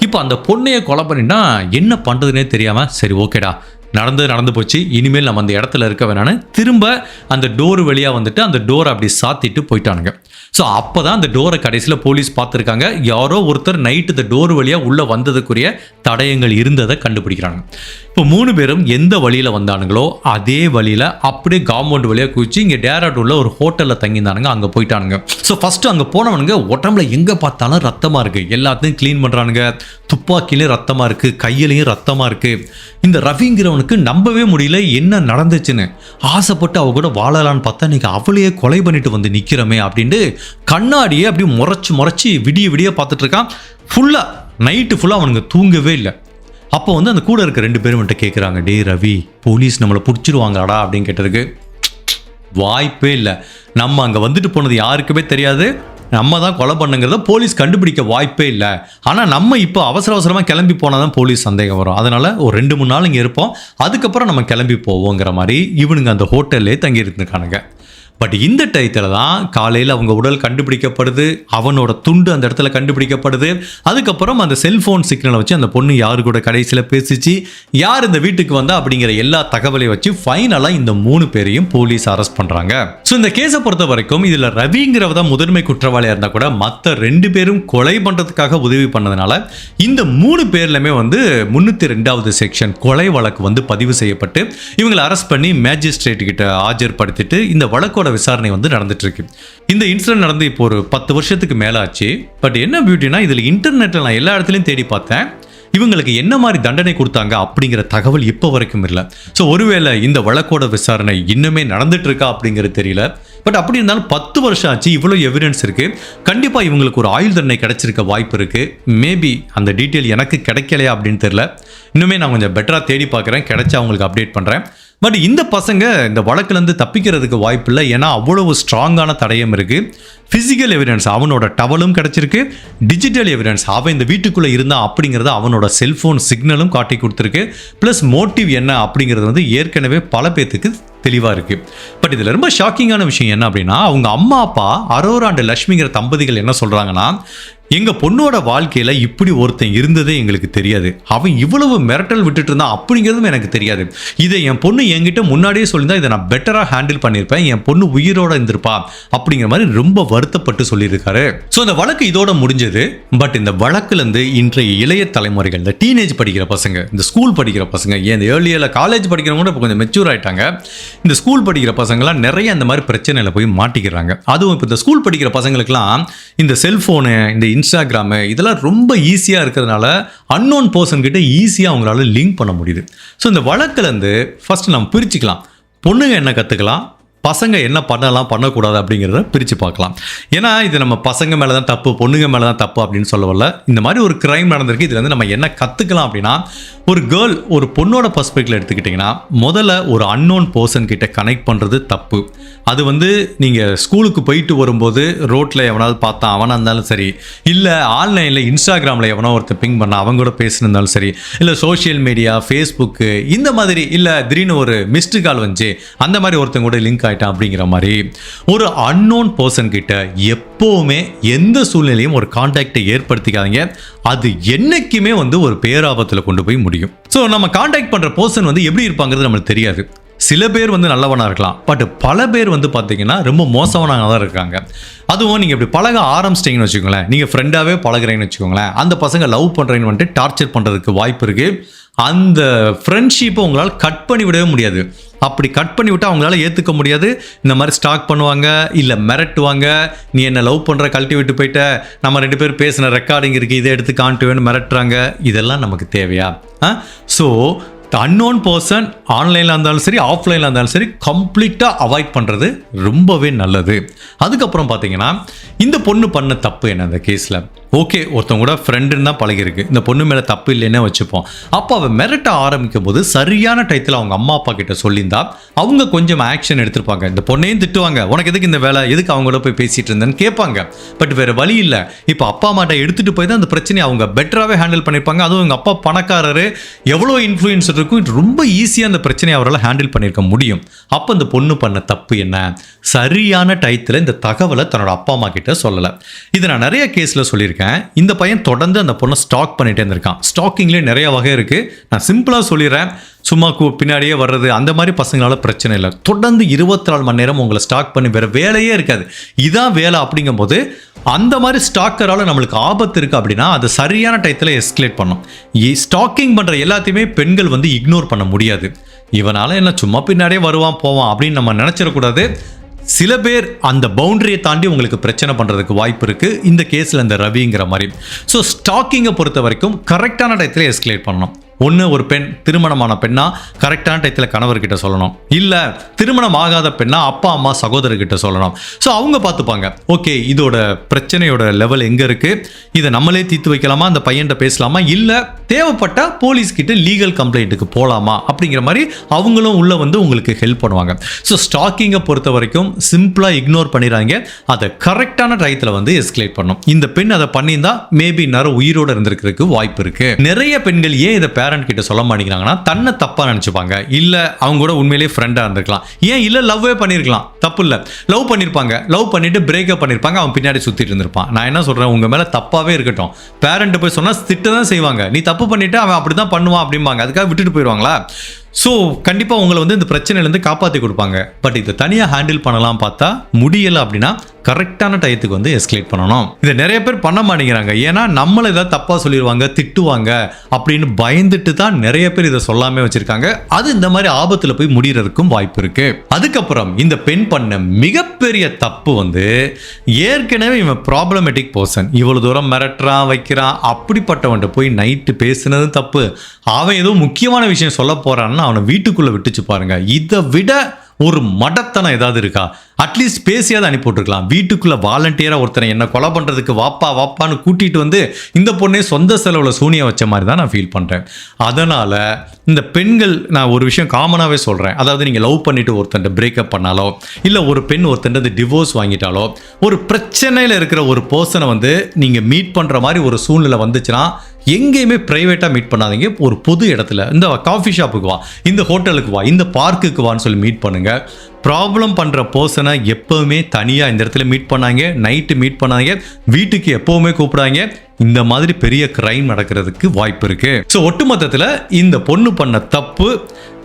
இப்போ அந்த பொண்ணையை கொலை பண்ணிட்டா என்ன பண்ணுறதுனே தெரியாமல், சரி ஓகேடா நடந்து போச்சு, இனிமேல் நம்ம அந்த இடத்துல இருக்க வேணான்னு திரும்ப அந்த டோர் வழியாக வந்துட்டு அந்த டோரை அப்படி சாத்திட்டு போயிட்டானுங்க. ஸோ அப்போ தான் அந்த டோரை கடைசியில் போலீஸ் பார்த்துருக்காங்க. யாரோ ஒருத்தர் நைட்டு இந்த டோர் வழியாக உள்ளே வந்ததுக்குரிய தடயங்கள் இருந்ததை கண்டுபிடிக்கிறாங்க. இப்போ 3 பேரும் எந்த வழியில் வந்தானுங்களோ அதே வழியில் அப்படியே காம்பவுண்ட் வழியாக குதிச்சு இங்கே டேராடூனில் ஒரு ஹோட்டலில் தங்கியிருந்தானுங்க. அங்கே போயிட்டானுங்க. ஸோ ஃபஸ்ட்டு அங்கே போனவனுங்க உடம்புல எங்கே பார்த்தாலும் ரத்தமாக இருக்குது, எல்லாத்தையும் க்ளீன் பண்ணுறானுங்க. துப்பாக்கிலையும் ரத்தமாக இருக்குது, கையிலையும் ரத்தமாக இருக்குது. இந்த ரவிங்கிறவனுக்கு நம்பவே முடியல என்ன நடந்துச்சுன்னு. ஆசைப்பட்டு அவ கூட வாழலான்னு பார்த்தா இன்றைக்கி அவளையே கொலை பண்ணிட்டு வந்து நிற்கிறோமே அப்படின்ட்டு கண்ணாடியே அப்படி முறைச்சி விடிய பார்த்துட்டு இருக்கான். நைட்டு ஃபுல்லாக அவனுங்க தூங்கவே இல்லை. அப்போ வந்து அந்த கூட இருக்க 2 பேரும் வந்துட்டு கேட்குறாங்க, டே ரவி போலீஸ் நம்மளை பிடிச்சிருவாங்களாடா அப்படின்னு கேட்டதுக்கு, வாய்ப்பே இல்லை, நம்ம அங்கே வந்துட்டு போனது யாருக்குமே தெரியாது, நம்ம தான் கொலை பண்ணுங்கிறத போலீஸ் கண்டுபிடிக்க வாய்ப்பே இல்லை. ஆனால் நம்ம இப்போ அவசரமாக கிளம்பி போனால் தான் போலீஸ் சந்தேகம் வரும், அதனால் ஒரு 2-3 நாள் இங்கே இருப்போம், அதுக்கப்புறம் நம்ம கிளம்பி போவோங்கிற மாதிரி இவனுங்க அந்த ஹோட்டல்லே தங்கி இருந்துருக்கானுங்க. பட் இந்த டயத்தில் தான் காலையில் அவங்க உடல் கண்டுபிடிக்கப்படுது, அவனோட துண்டு அந்த இடத்துல கண்டுபிடிக்கப்படுது. அதுக்கப்புறம் அந்த செல்ஃபோன் சிக்னலை வச்சு அந்த பொண்ணு யாரு கூட கடைசியில் பேசிச்சு, யார் இந்த வீட்டுக்கு வந்தா அப்படிங்கிற எல்லா தகவலையும் வச்சு ஃபைனலாக இந்த 3 பேரையும் போலீஸ் அரெஸ்ட் பண்ணுறாங்க. ஸோ இந்த கேஸை பொறுத்த வரைக்கும் இதில் ரவிங்கிறவ தான் முதன்மை குற்றவாளியாக இருந்தால் கூட மற்ற 2 பேரும் கொலை பண்ணுறதுக்காக உதவி பண்ணதுனால இந்த 3 பேர்லையுமே வந்து 302வது செக்ஷன் கொலை வழக்கு வந்து பதிவு செய்யப்பட்டு இவங்களை அரெஸ்ட் பண்ணி மேஜிஸ்ட்ரேட் கிட்ட ஆஜர்படுத்திட்டு இந்த வழக்கோட விசாரணை வந்து நடந்துட்டு இருக்கு. இந்த இன்சிடென்ட் நடந்து இப்போ ஒரு 10 வருஷத்துக்கு மேல ஆச்சு. பட் என்ன பியூட்டினா, இதுல இன்டர்நெட்ல நான் எல்லா இடத்துலையும் தேடி பார்த்தேன், இவங்களுக்கு என்ன மாதிரி தண்டனை கொடுத்தாங்க அப்படிங்கிற தகவல் இப்போ வரைக்கும் இல்லை. ஸோ ஒருவேளை இந்த வழக்கோட விசாரணை இன்னுமே நடந்துட்டு இருக்கா அப்படிங்கிறது தெரியல. பட் அப்படி இருந்தாலும் 10 வருஷம் ஆச்சு, இவ்வளோ எவிடன்ஸ் இருக்கு, கண்டிப்பாக இவங்களுக்கு ஒரு ஆயுள் தண்டனை கிடைச்சிருக்க வாய்ப்பு இருக்கு. மேபி அந்த டீட்டெயில் எனக்கு கிடைக்கலையா அப்படின்னு தெரியல. இன்னுமே நான் கொஞ்சம் பெட்டராக தேடி பார்க்குறேன், கிடைச்சா அவங்களுக்கு அப்டேட் பண்ணுறேன். பட் இந்த பசங்க இந்த வழக்குலேருந்து தப்பிக்கிறதுக்கு வாய்ப்பு இல்லை. ஏன்னா அவ்வளவு ஸ்ட்ராங்கான தடயம் இருக்குது. ஃபிசிக்கல் எவிடன்ஸ் அவனோட டவலும் கிடச்சிருக்கு, டிஜிட்டல் எவிடன்ஸ் அவன் இந்த வீட்டுக்குள்ளே இருந்தான் அப்படிங்கிறத அவனோட செல்ஃபோன் சிக்னலும் காட்டி கொடுத்துருக்கு. ப்ளஸ் மோட்டிவ் என்ன அப்படிங்கிறது வந்து ஏற்கனவே பல பேர்த்துக்கு தெளிவாக இருக்குது. பட் இதில் ரொம்ப ஷாக்கிங்கான விஷயம் என்ன அப்படின்னா, அவங்க அம்மா அப்பா அரோரா அண்ட் லக்ஷ்மிங்கிற தம்பதிகள் என்ன சொல்கிறாங்கன்னா, எங்கள் பொண்ணோட வாழ்க்கையில் இப்படி ஒருத்தன் இருந்ததே எங்களுக்கு தெரியாது, அவன் இவ்வளவு மிரட்டல் விட்டுட்டு இருந்தான் அப்படிங்கிறதும் எனக்கு தெரியாது, இதை என் பொண்ணு என்கிட்ட முன்னாடியே சொல்லியிருந்தா இதை நான் பெட்டராக ஹேண்டில் பண்ணியிருப்பேன், என் பொண்ணு உயிரோட இருந்திருப்பா அப்படிங்கிற மாதிரி ரொம்ப வருத்தப்பட்டு சொல்லியிருக்காரு. ஸோ இந்த வழக்கு இதோட முடிஞ்சது. பட் இந்த வழக்குலேருந்து இன்றைய இளைய தலைமுறைகள், இந்த டீனேஜ் படிக்கிற பசங்க, இந்த ஸ்கூல் படிக்கிற பசங்க, ஏன் இந்த ஏர்லியில் காலேஜ் படிக்கிறவங்க கூட இப்போ கொஞ்சம் மெச்சூர் ஆகிட்டாங்க, இந்த ஸ்கூல் படிக்கிற பசங்களாம் நிறைய அந்த மாதிரி பிரச்சனையில் போய் மாட்டிக்கிறாங்க. அதுவும் இப்போ இந்த ஸ்கூல் படிக்கிற பசங்களுக்குலாம் இந்த செல்ஃபோனு, இந்த இன்ஸ்டாகிராமு இதெல்லாம் ரொம்ப ஈஸியாக இருக்கிறதுனால அன்னோன் பர்சன் கிட்ட ஈஸியாக அவங்களால லிங்க் பண்ண முடியுது. ஸோ இந்த வழக்குலேருந்து ஃபர்ஸ்ட் நம்ம பிரிச்சுக்கலாம், பொண்ணுங்க என்ன கற்றுக்கலாம், பசங்க என்ன பண்ணலாம் பண்ணக்கூடாது அப்படிங்கிறத பிரித்து பார்க்கலாம். ஏன்னா இது நம்ம பசங்க மேலே தான் தப்பு, பொண்ணுங்க மேலே தான் தப்பு அப்படின்னு சொல்ல வரல. இந்த மாதிரி ஒரு கிரைம் நடந்திருக்கு, இதுல இருந்து நம்ம என்ன கற்றுக்கலாம் அப்படின்னா, ஒரு கேர்ள் ஒரு பொண்ணோட பர்ஸ்பெக்டிவ்ல எடுத்துக்கிட்டிங்கன்னா, முதல்ல ஒரு அன்னோன் பர்சன் கிட்ட கனெக்ட் பண்ணுறது தப்பு. அது வந்து நீங்கள் ஸ்கூலுக்கு போயிட்டு வரும்போது ரோட்டில் எவனாவது பார்த்தா அவனாக இருந்தாலும் சரி, இல்லை ஆன்லைனில் இன்ஸ்டாகிராமில் எவனோ ஒருத்தர் பிங் பண்ண அவங்க கூட பேசினிருந்தாலும் சரி, இல்லை சோஷியல் மீடியா ஃபேஸ்புக்கு இந்த மாதிரி, இல்லை திடீர்னு ஒரு மிஸ்டு கால் வந்துச்சு அந்த மாதிரி ஒருத்தங்க கூட லிங்க் ஆகிட்டான் அப்படிங்கிற மாதிரி ஒரு அன்னோன் பர்சன் கிட்ட எப்போவுமே எந்த சூழ்நிலையும் ஒரு கான்டாக்டை ஏற்படுத்திக்காதீங்க. அது என்னைக்குமே வந்து ஒரு பேராபத்தில் கொண்டு போய் முடியும். ஸோ நம்ம கான்டாக்ட் பண்ணுற பர்சன் வந்து எப்படி இருப்பாங்கிறது நம்மளுக்கு தெரியாது. சில பேர் வந்து நல்லவனாக இருக்கலாம், பட் பல பேர் வந்து பார்த்தீங்கன்னா ரொம்ப மோசமானவங்க தான் இருக்காங்க. அதுவும் நீங்கள் இப்படி பழக ஆரம்பிச்சிட்டிங்கன்னு வச்சுக்கோங்களேன், நீங்கள் ஃப்ரெண்டாகவே பழகிறீங்கன்னு வச்சுக்கோங்களேன், அந்த பசங்க லவ் பண்ணுறீங்கன்னு வந்துட்டு டார்ச்சர் பண்ணுறதுக்கு வாய்ப்பு இருக்குது. அந்த ஃப்ரெண்ட்ஷிப்பை உங்களால் கட் பண்ணி விடவே முடியாது. அப்படி கட் பண்ணி விட்டால் அவங்களால ஏற்றுக்க முடியாது. இந்த மாதிரி ஸ்டாக் பண்ணுவாங்க, இல்லை மிரட்டுவாங்க, நீ என்ன லவ் பண்ணுற கழட்டி விட்டு போயிட்ட, நம்ம 2 பேர் பேசின ரெக்கார்டிங் இருக்குது இதை எடுத்து காட்டுவேன்னு மிரட்டுறாங்க. இதெல்லாம் நமக்கு தேவையா? ஸோ அன்னோன் பர்சன் ஆன்லைனில் இருந்தாலும் சரி ஆஃப்லைனில் இருந்தாலும் சரி கம்ப்ளீட்டாக அவாய்ட் பண்ணுறது ரொம்பவே நல்லது. அதுக்கப்புறம் பார்த்தீங்கன்னா, இந்த பொண்ணு பண்ண தப்பு என்ன இந்த கேஸில்? ஓகே, ஒருத்தவங்க கூட ஃப்ரெண்டுன்னு தான் பழகிருக்கு, இந்த பொண்ணு மேலே தப்பு இல்லைன்னே வச்சுப்போம். அப்போ அவள் மிரட்ட ஆரம்பிக்கும் போது சரியான டயத்தில் அவங்க அம்மா அப்பா கிட்ட சொல்லியிருந்தா அவங்க கொஞ்சம் ஆக்ஷன் எடுத்திருப்பாங்க. இந்த பொண்ணையும் திட்டுவாங்க, உனக்கு எதுக்கு இந்த வேலை, எதுக்கு அவங்களோட போய் பேசிகிட்டு இருந்தேன்னு கேட்பாங்க. பட் வேறு வழி இல்லை, இப்போ அப்பா அம்மாட்ட எடுத்துகிட்டு போய் தான் அந்த பிரச்சனையை அவங்க பெட்டராகவே ஹேண்டில் பண்ணியிருப்பாங்க. அதுவும் எங்கள் அப்பா பணக்காரரு, எவ்வளோ இன்ஃப்ளூயன்ஸ் இருக்கும், ரொம்ப ஈஸியாக அந்த பிரச்சனையை அவரால் ஹேண்டில் பண்ணியிருக்க முடியும். அப்போ இந்த பொண்ணு பண்ண தப்பு என்ன? சரியான டயத்தில் இந்த தகவலை தன்னோட அப்பா அம்மா கிட்ட சொல்லலை. இதை நான் நிறைய கேஸில் சொல்லியிருக்கேன். இந்த பையன் தொடர்ந்து அந்த பொண்ணை ஸ்டாக் பண்ணிட்டே இருந்திருக்கான். ஸ்டாக்கிங்லேயே நிறைய வகை இருக்குது, நான் சிம்பிளாக சொல்லிடுறேன். சும்மா பின்னாடியே வர்றது அந்த மாதிரி பசங்களால பிரச்சனை இல்லை. தொடர்ந்து 24 மணி நேரம் உங்களை ஸ்டாக் பண்ணி வேறு வேலையே இருக்காது, இதான் வேலை. அப்படிங்கும் போது அந்த மாதிரி ஸ்டாக்கரால் நம்மளுக்கு ஆபத்து இருக்குது அப்படின்னா அது சரியான டயத்தில் எஸ்கலேட் பண்ணும். ஸ்டாக்கிங் பண்ணுற எல்லாத்தையுமே பெண்கள் வந்து இக்னோர் பண்ண முடியாது. இவனால் என்ன சும்மா பின்னாடியே வருவான் போவான் அப்படின்னு நம்ம நினச்சிடக்கூடாது. சில பேர் அந்த பவுண்டரியை தாண்டி உங்களுக்கு பிரச்சனை பண்ணுறதுக்கு வாய்ப்பு இருக்குது, இந்த கேஸில் இந்த ரவிங்கிற மாதிரி. ஸோ ஸ்டாக்கிங்கை பொறுத்த வரைக்கும் கரெக்டான டயத்தில் எஸ்கலேட் பண்ணணும். ஒன்று, ஒரு பெண் திருமணமான பெண்ணா கரெக்டான டயத்தில் கணவர்கிட்ட சொல்லணும், இல்லை திருமணம் ஆகாத பெண்ணா அப்பா அம்மா சகோதரர்கிட்ட சொல்லணும். ஸோ அவங்க பார்த்துப்பாங்க, ஓகே இதோட பிரச்சனையோட லெவல் எங்கே இருக்குது, இதை நம்மளே தீர்த்து வைக்கலாமா, அந்த பையன்கிட்ட பேசலாமா, இல்லை தேவைப்பட்டால் போலீஸ்கிட்ட லீகல் கம்ப்ளைண்ட்டுக்கு போகலாமா அப்படிங்கிற மாதிரி அவங்களும் உள்ளே வந்து உங்களுக்கு ஹெல்ப் பண்ணுவாங்க. ஸோ ஸ்டாக்கிங்கை பொறுத்த வரைக்கும் சிம்பிளாக இக்னோர் பண்ணிடுறாங்க, அதை கரெக்டான டயத்தில் வந்து எஸ்கலேட் பண்ணும். இந்த பெண் அதை பண்ணியிருந்தா மேபி நேரம் உயிரோடு இருந்திருக்கிறதுக்கு வாய்ப்பு இருக்குது. நிறைய பெண்கள் ஏன் இதை பேரண்ட் கிட்ட சொல்ல மாட்டேங்கிறாங்கன்னா தன்னை தப்பாக நினச்சிப்பாங்க. இல்லை அவங்க கூட உண்மையிலேயே ஃப்ரெண்டாக இருந்திருக்கலாம். ஏன் இல்லை லவ்வே பண்ணியிருக்கலாம், தப்பு இல்லை. லவ் பண்ணியிருப்பாங்க, லவ் பண்ணிட்டு பிரேக்கப் பண்ணியிருப்பாங்க, அவன் பின்னாடி சுற்றிட்டு இருந்திருப்பான். நான் என்ன சொல்கிறேன், உங்கள் மேலே தப்பாகவே இருக்கட்டும், பேரண்ட்டை போய் சொன்னால் திட்ட தான் செய்வாங்க. நீ தப்பு பண்ணிவிட்டு அவன் அப்படி தான் பண்ணுவான் அப்படிம்பாங்க. அதுக்காக விட்டுட்டு போயிடுவாங்களா? ஸோ கண்டிப்பாக உங்களை வந்து இந்த பிரச்சனையிலேருந்து காப்பாற்றி கொடுப்பாங்க. பட் இதை தனியாக ஹேண்டில் பண்ணலாம் பார்த்தா முடியலை. அப்படின்னா கரெக்டான டயத்துக்கு வந்து எஸ்கலேட் பண்ணணும். இதை நிறைய பேர் பண்ண மாட்டேங்கிறாங்க. ஏன்னா நம்மளை ஏதாவது தப்பாக சொல்லிடுவாங்க, திட்டுவாங்க அப்படின்னு பயந்துட்டு தான் நிறைய பேர் இதை சொல்லாமல் வச்சுருக்காங்க. அது இந்த மாதிரி ஆபத்தில் போய் முடிகிறதுக்கும் வாய்ப்பு இருக்குது. அதுக்கப்புறம் இந்த பெண் பண்ண மிகப்பெரிய தப்பு வந்து ஏற்கனவே இவன் ப்ராப்ளமேட்டிக் பர்சன், இவ்வளோ தூரம் மிரட்டுறான் வைக்கிறான், அப்படிப்பட்டவன்ட்ட போய் நைட்டு பேசுனதும் தப்பு. அவன் ஏதோ முக்கியமான விஷயம் சொல்ல போகிறான்னு அவனை வீட்டுக்குள்ளே விட்டுச்சு பாருங்க. இதை விட ஒரு மடத்தனம் ஏதாவது இருக்கா? அட்லீஸ்ட் பேசியாவது அனுப்பி போட்டுருக்கலாம். வீட்டுக்குள்ள வாலண்டியராக ஒருத்தனை என்ன கொலை பண்ணுறதுக்கு வாப்பான்னு கூட்டிகிட்டு வந்து இந்த பொண்ணே சொந்த செலவில் சூனியம் வச்ச மாதிரி தான் நான் ஃபீல் பண்ணுறேன். அதனால் இந்த பெண்கள், நான் ஒரு விஷயம் காமனாகவே சொல்கிறேன். அதாவது நீங்கள் லவ் பண்ணிவிட்டு ஒருத்தன் பிரேக்கப் பண்ணாலோ, இல்லை ஒரு பெண் ஒருத்தன் டிவோர்ஸ் வாங்கிட்டாலோ, ஒரு பிரச்சனையில் இருக்கிற ஒரு பர்சனை வந்து நீங்கள் மீட் பண்ணுற மாதிரி ஒரு சூழ்நிலை வந்துச்சுன்னா எங்கேயுமே ப்ரைவேட்டாக மீட் பண்ணாதீங்க. ஒரு பொது இடத்துல, இந்த காஃபி ஷாப்புக்கு வா, இந்த ஹோட்டலுக்கு வா, இந்த பார்க்குக்கு வான்னு சொல்லி மீட் பண்ணுங்கள். ப்ராப்ளம் பண்ணுற பர்சனை எப்போவுமே தனியாக இந்த இடத்துல மீட் பண்ணாங்க, நைட்டு மீட் பண்ணாங்க, வீட்டுக்கு எப்போவுமே கூப்பிடாங்க. இந்த மாதிரி பெரிய கிரைம் நடக்கிறதுக்கு வாய்ப்பு இருக்குது. ஸோ ஒட்டுமொத்தத்தில் இந்த பொண்ணு பண்ண தப்பு,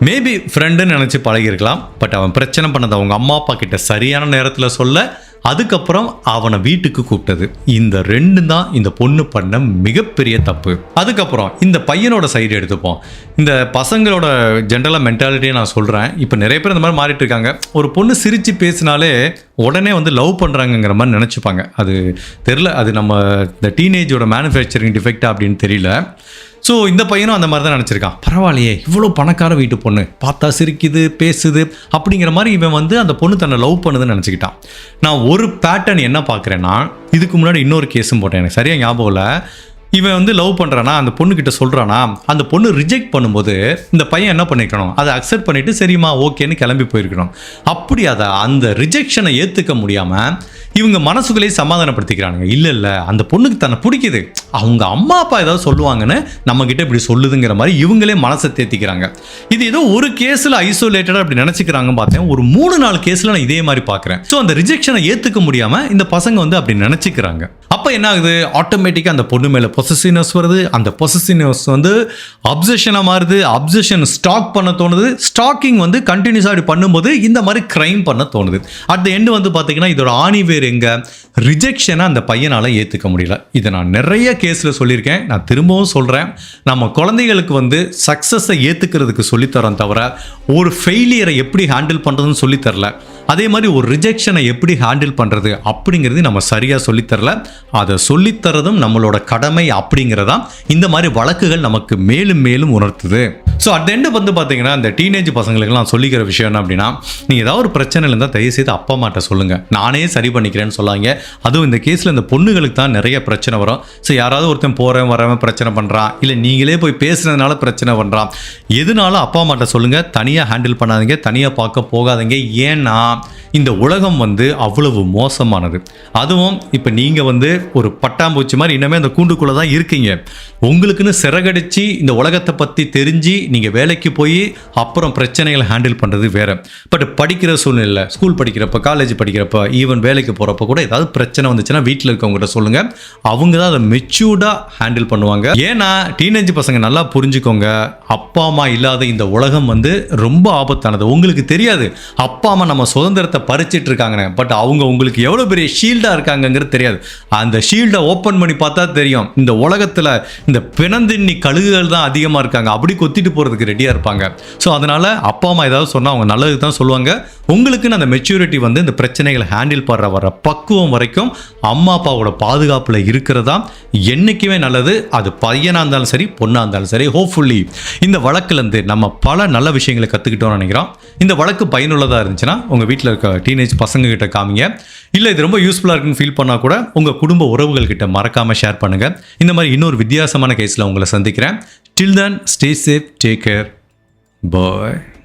மேபி ஃப்ரெண்டுன்னு நினச்சி பழகிருக்கலாம். பட் அவன் பிரச்சனை பண்ணது அவங்க அம்மா அப்பா கிட்ட சரியான நேரத்தில் சொல்ல, அதுக்கப்புறம் அவனை வீட்டுக்கு கூப்பிட்டது. இந்த ரெண்டு தான் இந்த பொண்ணு பண்ண மிகப்பெரிய தப்பு. அதுக்கப்புறம் இந்த பையனோட சைடு எடுத்துப்போம். இந்த பசங்களோட ஜென்ரலாக மென்டாலிட்டியை நான் சொல்கிறேன். இப்போ நிறைய பேர் இந்த மாதிரி மாறிட்டு இருக்காங்க. ஒரு பொண்ணு சிரித்து பேசினாலே உடனே வந்து லவ் பண்ணுறாங்கங்கிற மாதிரி நினச்சிப்பாங்க. அது தெரில, அது நம்ம இந்த டீனேஜோட மேனுஃபேக்சரிங் டிஃபெக்டா அப்படின்னு தெரியல. ஸோ இந்த பையனும் அந்த மாதிரி தான் நினச்சிருக்கான். பரவாயில்லையே, இவ்வளோ பணக்கார வீட்டு பொண்ணு, பார்த்தா சிரிக்குது பேசுது அப்படிங்கிற மாதிரி இவன் வந்து அந்த பொண்ணு தன்னை லவ் பண்ணுதுன்னு நினச்சிக்கிட்டான். நான் ஒரு பேட்டர்ன் என்ன பார்க்குறேன்னா, இதுக்கு முன்னாடி இன்னொரு கேஸும் போட்டேன், எனக்கு சரியாக ஞாபகம் இல்லை. இவன் வந்து லவ் பண்ணுறானா, அந்த பொண்ணுக்கிட்ட சொல்கிறானா, அந்த பொண்ணு ரிஜெக்ட் பண்ணும்போது இந்த பையன் என்ன பண்ணிக்கணும், அதை அக்செப்ட் பண்ணிவிட்டு சரிம்மா ஓகேன்னு கிளம்பி போயிருக்கணும். அப்படி அதை அந்த ரிஜெக்ஷனை ஏற்றுக்க முடியாமல் இவங்க மனசுக்குள்ளேயே சமாதானப்படுத்திக்கிறானுங்க. இல்லை அந்த பொண்ணுக்கு தன்னை பிடிக்குது, அவங்க அம்மா அப்பா ஏதாவது சொல்லுவாங்கன்னு நம்மக்கிட்ட இப்படி சொல்லுதுங்கிற மாதிரி இவங்களே மனசை தேத்திக்கிறாங்க. இது ஏதோ ஒரு கேஸில் ஐசோலேட்டடாக அப்படி நினச்சிக்கிறாங்க பார்த்தேன். ஒரு 3-4 கேஸில் நான் இதே மாதிரி பார்க்குறேன். ஸோ அந்த ரிஜெக்ஷனை ஏற்றுக்க முடியாமல் இந்த பசங்க வந்து அப்படி நினச்சிக்கிறாங்க. அப்போ என்ன ஆகுது, ஆட்டோமேட்டிக்காக அந்த பொண்ணு மேலே பொசசிவ்னஸ் வருது. அந்த பொசசிவ்னஸ் வந்து அப்சஷனாக மாறுது. அப்சஷன் ஸ்டாக் பண்ண தோணுது. ஸ்டாக்கிங் வந்து கண்டினியூஸாக அப்படி பண்ணும்போது இந்த மாதிரி கிரைம் பண்ண தோணுது. அட் த எண்டு வந்து பார்த்தீங்கன்னா இதோட ஆணி வேறு எங்க, ரிஜெக்ஷனை அந்த பையனால் ஏற்றுக்க முடியல. இதை நான் நிறைய கேஸில் சொல்லியிருக்கேன். நான் திரும்பவும் சொல்கிறேன், நம்ம குழந்தைகளுக்கு வந்து சக்ஸஸை ஏற்றுக்கிறதுக்கு சொல்லித்தரோம் தவிர ஒரு ஃபெயிலியரை எப்படி ஹேண்டில் பண்ணுறதுன்னு சொல்லித்தரல. அதே மாதிரி ஒரு ரிஜெக்ஷனை எப்படி ஹேண்டில் பண்ணுறது அப்படிங்கிறது நம்ம சரியாக சொல்லித்தரல. அதை சொல்லித்தரதும் நம்மளோட கடமை அப்படிங்கிறதான் இந்த மாதிரி வழக்குகள் நமக்கு மேலும் மேலும் உணர்த்துது. ஸோ அட் எண்டு வந்து பார்த்தீங்கன்னா இந்த டீனேஜ் பசங்களுக்கு நான் சொல்லிக்கிற விஷயம் என்ன அப்படின்னா, நீங்கள் ஏதாவது ஒரு பிரச்சனை இருந்தால் தயவுசெய்து அப்பா அம்மாட்ட சொல்லுங்கள், நானே சரி பண்ணிக்கிறேன்னு சொல்லாங்க. அதுவும் இந்த கேஸில் இந்த பொண்ணுகளுக்கு தான் நிறைய பிரச்சனை வரும். ஸோ யாராவது ஒருத்தன் போகிறவன் வரவன் பிரச்சனை பண்ணுறான், இல்லை நீங்களே போய் பேசுனதுனால பிரச்சனை பண்ணுறான், எதுனாலும் அப்பா அம்மாட்ட சொல்லுங்கள். தனியாக ஹேண்டில் பண்ணாதீங்க, தனியாக பார்க்க போகாதீங்க. ஏன்னா இந்த உலகம் வந்து அவ்வளவு மோசமானது. அதுவும் இப்போ நீங்கள் வந்து ஒரு பட்டாம்பூச்சி மாதிரி இன்னமே அந்த கூண்டுக்குள்ளே தான் இருக்கீங்க. உங்களுக்குன்னு சிறகடிச்சு இந்த உலகத்தை பற்றி தெரிஞ்சு நீங்கள் வேலைக்கு போய் அப்புறம் பிரச்சனைகளை ஹேண்டில் பண்ணுறது வேறு. பட் படிக்கிற சூழ்நிலை, ஸ்கூல் படிக்கிறப்ப, காலேஜ் படிக்கிறப்ப, ஈவன் வேலைக்கு போகிறப்ப கூட ஏதாவது பிரச்சனை வந்துச்சுன்னா வீட்டில் இருக்கவங்ககிட்ட சொல்லுங்கள். அவங்க தான் அதை மெச்சூர்டாக ஹேண்டில் பண்ணுவாங்க. ஏன்னா டீனேஜ் பசங்க நல்லா புரிஞ்சுக்கோங்க, அப்பா அம்மா இல்லாத இந்த உலகம் வந்து ரொம்ப ஆபத்தானது. உங்களுக்கு தெரியாது அப்பா அம்மா நம்ம சுதந்திரத்தை பறிச்சிட்டு இருக்காங்க, பட் அவங்க உங்களுக்கு எவ்வளோ பெரிய ஷீல்டாக இருக்காங்கங்கிறது தெரியாது. அந்த ஷீல்டை ஓப்பன் பண்ணி பார்த்தா தெரியும், இந்த உலகத்தில் இந்த பிணந்தின்னி கழுகுகள் தான் அதிகமாக இருக்காங்க, அப்படி கொத்திட்டு போகிறதுக்கு ரெடியாக இருப்பாங்க. ஸோ அதனால் அப்பா அம்மா ஏதாவது சொன்னால் அவங்க நல்லதுக்கு தான் சொல்லுவாங்க. உங்களுக்குன்னு அந்த மெச்சூரிட்டி வந்து இந்த பிரச்சனைகளை ஹேண்டில் பண்ணுற வர பக்குவம் வரைக்கும் அம்மா அப்பாவோட பாதுகாப்பில் இருக்கிறதா என்றைக்குமே நல்லது. அது பையனாக இருந்தாலும் சரி, பொண்ணாக இருந்தாலும் சரி. ஹோப்ஃபுல்லி இந்த வழக்குலேருந்து நம்ம பல நல்ல விஷயங்களை கற்றுக்கிட்டோம்னு நினைக்கிறோம். இந்த வழக்கு பயனுள்ளதாக இருந்துச்சுன்னா உங்கள் வீட்டில் இருக்க டீனேஜ் பசங்க கிட்ட காமிங்க. இல்லை இது ரொம்ப யூஸ்ஃபுல்லாக இருக்குன்னு ஃபீல் பண்ணால் கூட உங்கள் குடும்ப உறவுகள் கிட்ட மறக்காமல் ஷேர் பண்ணுங்கள். இந்த மாதிரி இன்னொரு வித்தியாசமான கேஸில் உங்களை சந்திக்கிறேன். Till then, stay safe, take care, bye.